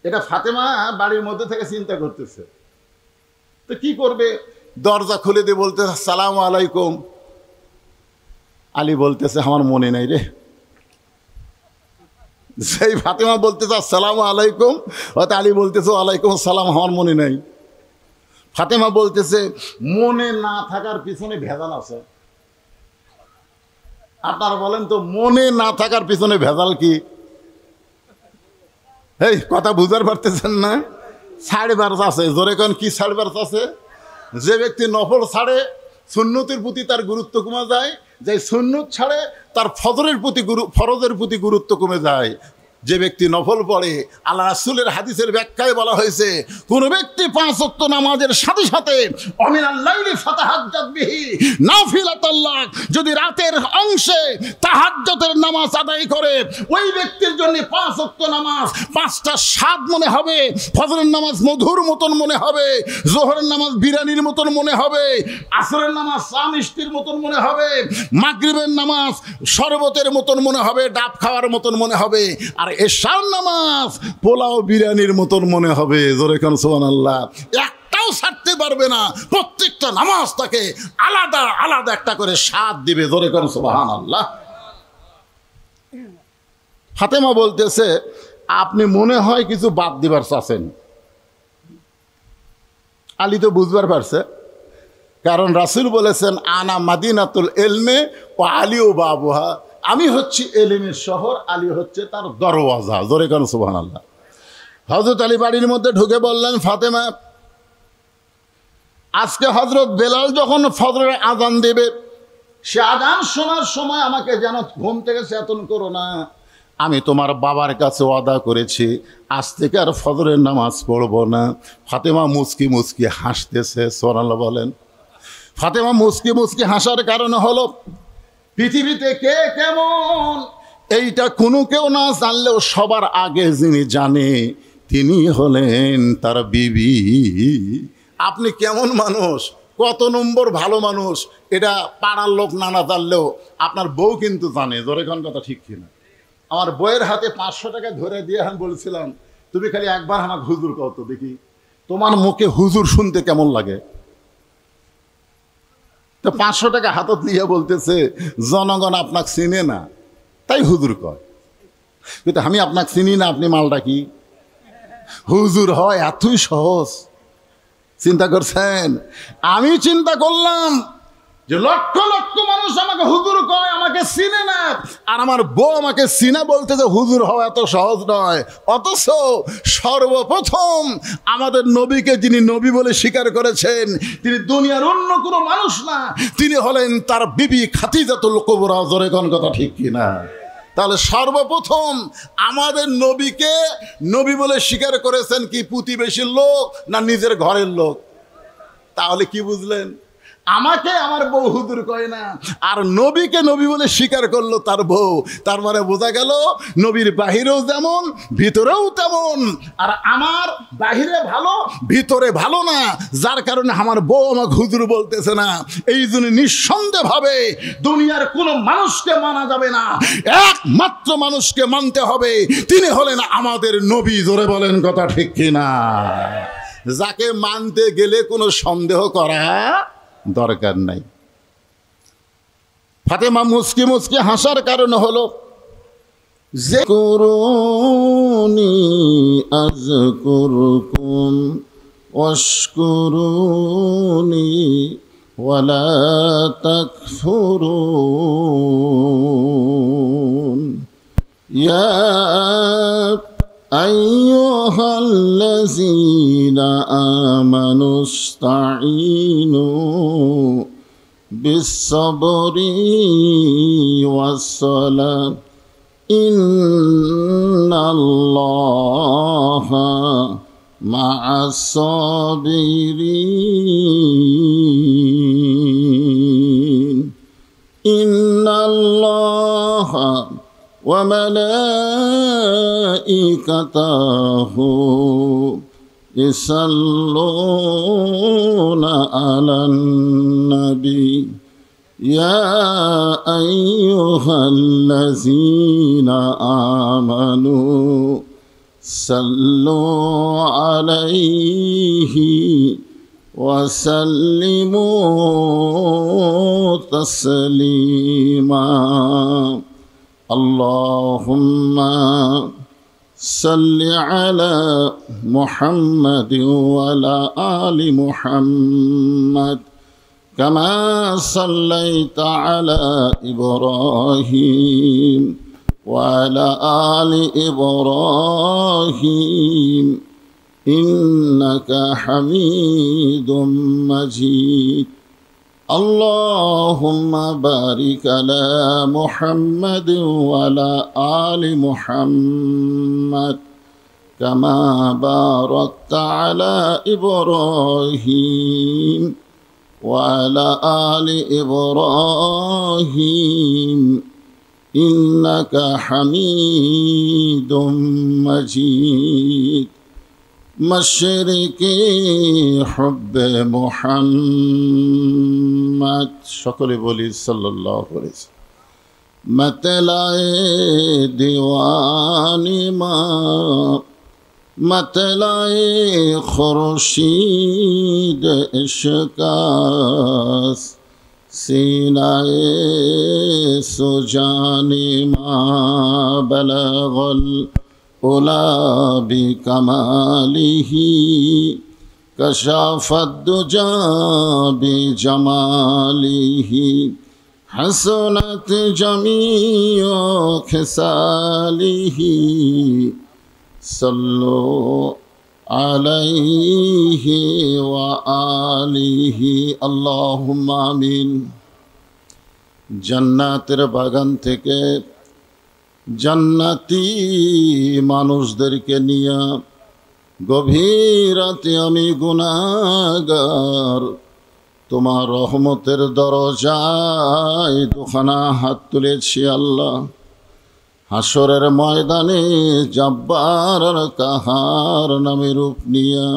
এটা ফাতেমা বাড়ির মধ্যে থেকে চিন্তা করতেছে। তো কি করবে? দরজা খুলে দিয়ে বলতেছে আসসালামু আলাইকুম। আলী বলতেছে আমার মনে নাই রে। সেই ফাতেমা বলতেছে আসসালামু আলাইকুম, হয়তো আলী বলতেছে ওয়ালাইকুম আসসালাম, আমার মনে নাই। ফাতেমা বলতেছে মনে না থাকার পিছনে ভেজাল আছে। আপনারা বলেন তো, মনে না থাকার পিছনে ভেজাল কি? এই কথা বুঝতে পারতেছেন না? সাড়ে বারো আছে, জোরে কোন কি সাড়ে বারো আছে? যে ব্যক্তি নফল ছাড়ে সুন্নতের প্রতি তার গুরুত্ব কমে যায়, যে সুন্নত ছাড়ে তার ফরজের প্রতি গুরুত্ব কমে যায়। যে ব্যক্তি নফল পড়ে, আল্লাহ রাসূলের হাদিসের ব্যাখ্যায় বলা হয়েছে, কোন ব্যক্তি 5 ওয়াক্ত নামাজের সাথে সাথে অমিনাল লাইলি ফাতাহাজ্জাত বিহি নাফিলাতাল্লাহ, যদি রাতের অংশে তাহাজ্জুদের নামাজ আদায় করে, ওই ব্যক্তির জন্য 5 ওয়াক্ত নামাজ 5টা স্বাদ মনে হবে। ফজরের নামাজ মধুর মতন মনে হবে, যোহরের নামাজ বিরিয়ানির মতন মনে হবে, আসরের নামাজ চা মিষ্টির মতন মনে হবে, মাগরিবের নামাজ শরবতের মতন মনে হবে, ডাব খাওয়ার মতন মনে হবে, আর এশার নামাজ পোলাও বিরিয়ানির মতন মনে হবে। জোরে কোন সুবহানাল্লাহ। একটাও ছাড়তে পারবে না, প্রত্যেকটা নামাজ তাকে আলাদা আলাদা একটা করে স্বাদ দিবে। জোরে কোন সুবহানাল্লাহ। ফাতেমা বলতেছে আপনি মনে হয় কিছু বাদ দিবার চাচ্ছেন। আলী তো বুঝবার পারছে, কারণ রাসূল বলেছেন আনা মাদিনাতুল ইলমে ও আলী ও বাবুহা, আমি হচ্ছি এলিমের শহর, আলী হচ্ছে তার দরওয়াজা। জোরে কেন সুবহানাল্লাহ। হযরত আলী বাড়ির মধ্যে ঢুকে বললেন, ফাতেমা আজকে হযরত বেলাল যখন ফজরের আযান দেবে, সে আযান শোনার সময় আমাকে যেন ঘুম থেকে চেতন করো না। আমি তোমার বাবার কাছে ওয়াদা করেছি আজ থেকে আর ফজরের নামাজ পড়ব না। ফাতেমা মুচকি মুচকি হাসতেছে, সুবহানাল্লাহ বলেন। ফাতেমা মুচকি মুচকি হাসার কারণ হলো, পৃথিবীতে কে কেমন এইটা কোনো কেউ না জানলেও সবার আগে যিনি জানে তিনি হলেন তার বিবি। আপনি কেমন মানুষ, কত নম্বর ভালো মানুষ, এটা পাড়ার লোক না জানলেও আপনার বউ কিন্তু জানে। জোরে কোন কথা ঠিক কিনা? আমার বউয়ের হাতে 500 টাকা ধরে দিয়ে আমি বলছিলাম, তুমি খালি একবার আমাকে হুজুর কও তো দেখি, তোমার মুখে হুজুর শুনতে কেমন লাগে। তো 500 টাকা হাতত নিয়ে বলতেছে জনগণ আপনাকে চিনে না তাই হুজুর কয়। কিন্তু আমি আপনাকে চিনি না, আপনি মালটা কি হুজুর হয় এতই সহজ? চিন্তা করছেন? আমি চিন্তা করলাম যে লক্ষ লক্ষ মানুষ আমাকে হুজুর কয়, আমাকে চিনে না, আর আমার বউ আমাকে চিনা বলতে যে হুজুর হওয়া এত সহজ নয়। অথচ সর্বপ্রথম আমাদের নবীকে যিনি নবী বলে স্বীকার করেছেন, তিনি দুনিয়ার অন্য কোনো মানুষ না, তিনি হলেন তার বিবি খাদিজাতুল কুবরা। জোরে কোন কথা ঠিক কিনা? তাহলে সর্বপ্রথম আমাদের নবীকে নবী বলে স্বীকার করেছেন কি প্রতিবেশীর লোক না নিজের ঘরের লোক? তাহলে কি বুঝলেন? আমাকে আমার বউ হুজুর কয় না, আর নবীকে নবী বলে স্বীকার করলো তার বউ। তার মানে বোঝা গেল নবীর বাহিরেও যেমন ভিতরেও তেমন, আর আমার বাহিরে ভালো ভিতরে ভালো না, যার কারণে আমার বউ আমাকে হুজুর বলতেছে না। এই জন্য নিঃসন্দেহভাবে দুনিয়ার কোনো মানুষকে মানা যাবে না, একমাত্র মানুষকে মানতে হবে, তিনি হলেন আমাদের নবী। জোরে বলেন কথা ঠিক কিনা? যাকে মানতে গেলে কোনো সন্দেহ করা দরকার নাই। ফাতেমা মুচকি মুচকি হাসার কারণ হলো, যে করুনি আযকুরকুম ওয়াশকুরুনি ওয়ালা তাকফুরুন ইয়া আইয়ুহাল্লাযীনা আমানু ইসতাঈনু বিস-সাবরি ওয়াস-সালাহ ইন্নাল্লাহা مع الصابرين إن الله وملائكته يصلون على النبي يا أيها الذين آمنوا صلوا عليه وسلموا تسليما اللهم صل على محمد وعلى آل محمد كما صليت على إبراهيم وعلى آل إبراهيم إنك حميد مجيد اللهم بارك على محمد وعلى آل محمد كما باركت على إبراهيم وعلى آل إبراهيم إنك حميد مجيد مشرقي حب محمد সকলে বলি সাল্লাল্লাহু আলাইহি ওয়াসাল্লাম मतलाए दीवानी माँ मतलाए खुर्शीद इश्कास सीनाए सुजानी माँ बलगल उला बिकमालिही कशाफत दुजा बिजमालिही हसनत जमीओ खिसालिही सल्लो अलैहि व आलिहि अल्लाहुम्मा आमीन। জান্নাতের বাগান থেকে জান্নাতি মানুষদেরকে নিয়ে গভীর রাতে আমি গুনাহগার তোমার রহমতের দরজায় দুখানা হাত তুলেছি আল্লাহ। হাসরের ময়দানে জব্বার আর কাহার নামে রূপ নিয়া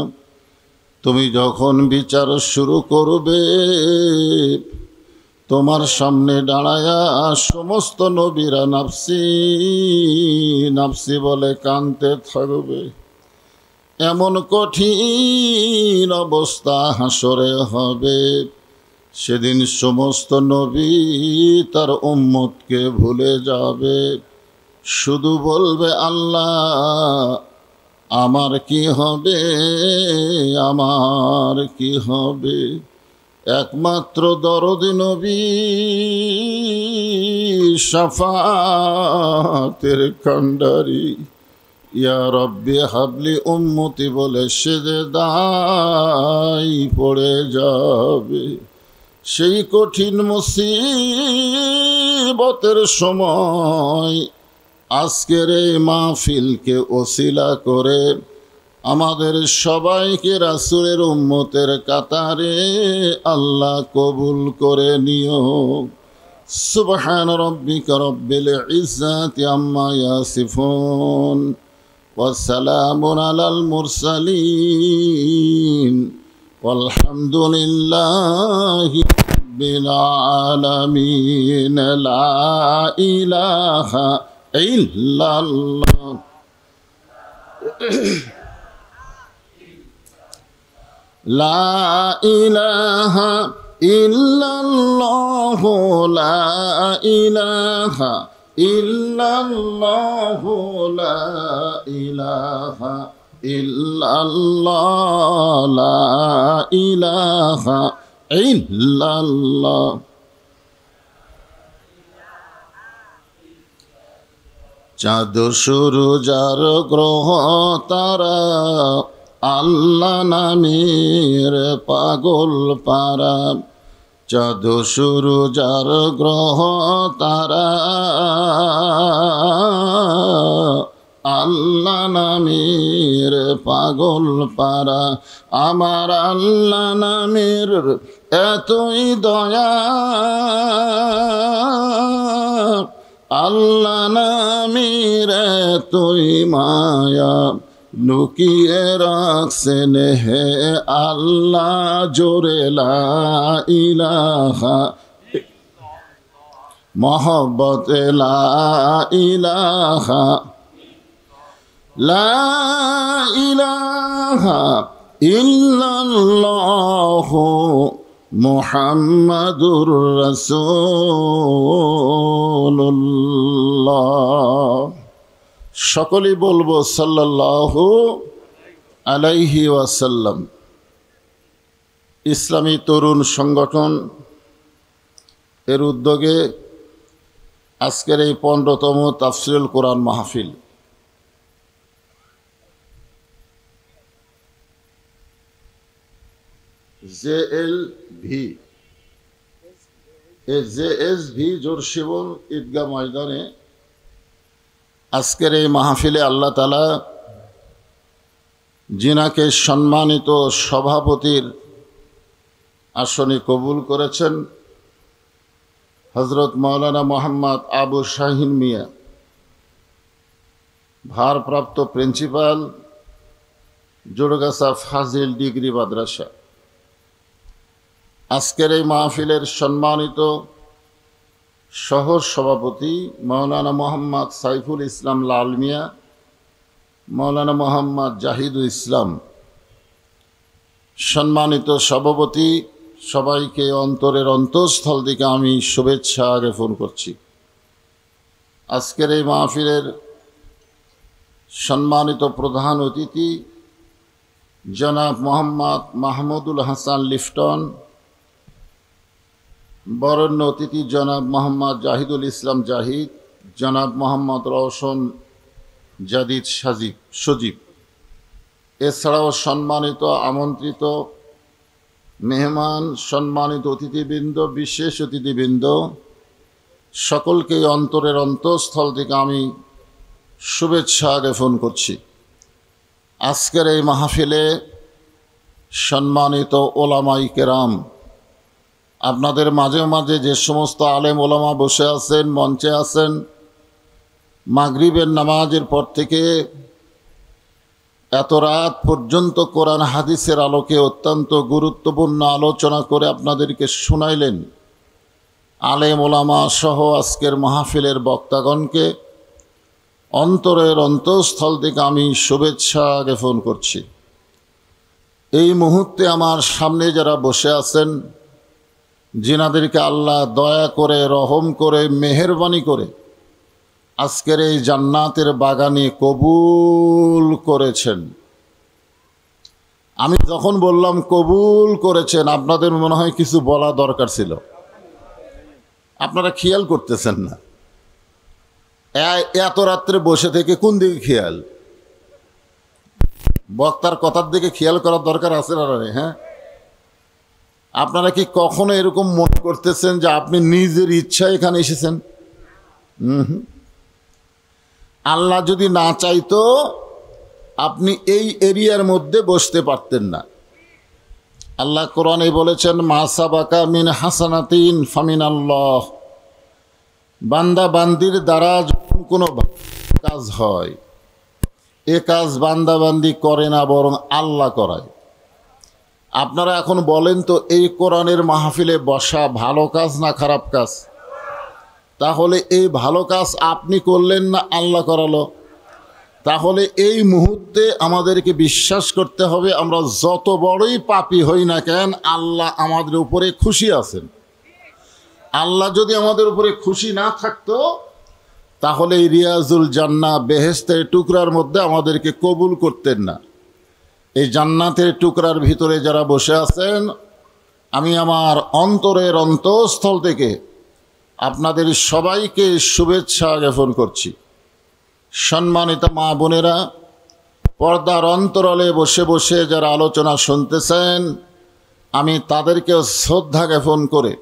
তুমি যখন বিচার শুরু করবে তোমার সামনে দাঁড়ায়া সমস্ত নবীরা নাফসি নাফসি বলে কাঁদতে থাকবে। এমন কঠিন অবস্থা হাসরে হবে, সেদিন সমস্ত নবী তার উম্মতকে ভুলে যাবে, শুধু বলবে আল্লাহ আমার কি হবে, আমার কি হবে। একমাত্র দরদি নবী শাফাতের কান্ডারি ইয়া রব্বি হাবলি উম্মতি বলে সিজদায় পড়ে যাবে। সেই কঠিন মুসিবতের সময় আজকের এই মাহফিলকে ওসিলা করে আমাদের সবাইকে রাসূলের উম্মতের কাতারে আল্লাহ কবুল করে নিও। সুবহান রাব্বিকা রব্বিল ইজ্জাতি আম্মা ইয়াসিফুন ওয়া সালামুন আলাল মুরসালিন ওয়ালহামদুলিল্লাহি রাব্বিল আলামিন। লা ইলাহা ইল্লাল্লাহ। লা ইলাহা ইল্লাল্লাহু লা ইলাহা ইল্লাল্লাহু লা ইলাহা ইল্লাল্লাহ লা ইলাহা ইল্লাল্লাহ। চাঁদ সূরজ আর গ্রহ তারা আল্লাহ নামের পাগল পারা। চাঁদ সূরজ আর গ্রহ তারা আল্লাহ নামের পাগল পারা, আমার আল্লাহ নামের এতই দয়া, আল্লাহ নামের এতই মায়া, লুকিয়ে রাখছেন হে আল্লাহ জোরে লা ইলাহা, মোহব্বত লা ইলাহা, লা ইলাহা ইল্লাল্লাহু মুহাম্মাদুর রাসূলুল্লাহ। সকলেই বলবো সাল্লাল্লাহু আলাইহি ওয়াসাল্লাম। ইসলামী তরুণ সংগঠন এর উদ্যোগে আজকের এই 15তম তাফসিরুল কোরআন মাহফিল, জেএসভি জোরশিবল ঈদগাহ ময়দানে আজকের এই মাহফিলে আল্লাহ তাআলা জিনাকে সম্মানিত সভাপতির আসনে কবুল করেছেন। হযরত মাওলানা মোহাম্মদ আবু শাহিন মিয়া, ভারপ্রাপ্ত প্রিন্সিপাল, জোড়গাছা ফাজিল ডিগ্রি মাদ্রাসা। আজকের এই মাহফিলের সম্মানিত সহ সভাপতি মাওলানা মোহাম্মদ সাইফুল ইসলাম লাল মিয়া, মাওলানা মোহাম্মদ জাহিদুল ইসলাম, সম্মানিত সভাপতি, সবাইকে অন্তরের অন্তঃস্থল থেকে আমি শুভেচ্ছা জ্ঞাপন করছি। আজকের এই মাহফিলের সম্মানিত প্রধান অতিথি জনাব মোহাম্মদ মাহমুদুল হাসান লিফটন, বরেণ্য অতিথি জনাব মোহাম্মদ জাহিদুল ইসলাম জাহিদ, জনাব মোহাম্মদ রওশন জাদিদ সজীব, এছাড়াও সম্মানিত আমন্ত্রিত মেহমান, সম্মানিত অতিথিবৃন্দ, বিশেষ অতিথিবৃন্দ, সকলকে অন্তরের অন্তঃস্থল থেকে আমি শুভেচ্ছা জ্ঞাপন করছি। আজকের এই মাহফিলে সম্মানিত ওলামায়ে কেরাম, আপনাদের মাঝে মাঝে যে সমস্ত আলেম ওলামা বসে আছেন, মঞ্চে আছেন, মাগরিবের নামাজের পর থেকে এত রাত পর্যন্ত কোরআন হাদিসের আলোকে অত্যন্ত গুরুত্বপূর্ণ আলোচনা করে আপনাদেরকে শুনাইলেন। আলেম ওলামা সহ আজকের মাহফিলের বক্তাগণকে অন্তরের অন্তঃস্থল থেকে আমি শুভেচ্ছা জ্ঞাপন করছি। এই মুহূর্তে আমার সামনে যারা বসে আছেন, যিনাদেরকে আল্লাহ দয়া করে, রহম করে, মেহেরবানি করে আজকের এই জান্নাতের বাগানে কবুল করেছেন। আমি যখন বললাম কবুল করেছেন, আপনাদের মনে হয় কিছু বলা দরকার ছিল, আপনারা খেয়াল করতেছেন না। এত রাত্রে বসে থেকে কোন দিকে খেয়াল? বক্তার কথার দিকে খেয়াল করার দরকার আছে না? হ্যাঁ, আপনারা কি কখনো এরকম মনে করতেছেন যে আপনি নিজের ইচ্ছায় এখানে এসেছেন? আল্লাহ যদি না চাইতো আপনি এই এরিয়ার মধ্যে বসতে পারতেন না। আল্লাহ কোরআনে বলেছেন, মা সাবাকা মিন হাসানাতিন ফামিনাল্লাহ। বান্দা বান্দির দ্বারা যখন কোনো কাজ হয়, এ কাজ বান্দা বান্দি করে না, বরং আল্লাহ করায়। আপনারা এখন বলেন তো, এই কোরআনের মাহফিলে বসা ভালো কাজ না খারাপ কাজ? তাহলে এই ভালো কাজ আপনি করলেন না আল্লাহ করালো? তাহলে এই মুহূর্তে আমাদেরকে বিশ্বাস করতে হবে, আমরা যত বড়ই পাপী হই না কেন, আল্লাহ আমাদের উপরে খুশি আছেন। আল্লাহ যদি আমাদের উপরে খুশি না থাকতো, তাহলে এই রিয়াজুল জান্নাহ, বেহেশতের টুকরার মধ্যে আমাদেরকে কবুল করতেন না। এই জান্নাতের টুকরার ভিতরে যারা বসে আছেন, আমি আমার অন্তরের অন্তঃস্থল থেকে আপনাদের সবাইকে শুভেচ্ছা জ্ঞাপন করছি। সম্মানিত মা বোনেরা, পর্দার অন্তরালে বসে বসে যারা আলোচনা শুনতেছেন, আমি তাদেরকেও শ্রদ্ধা জ্ঞাপন করে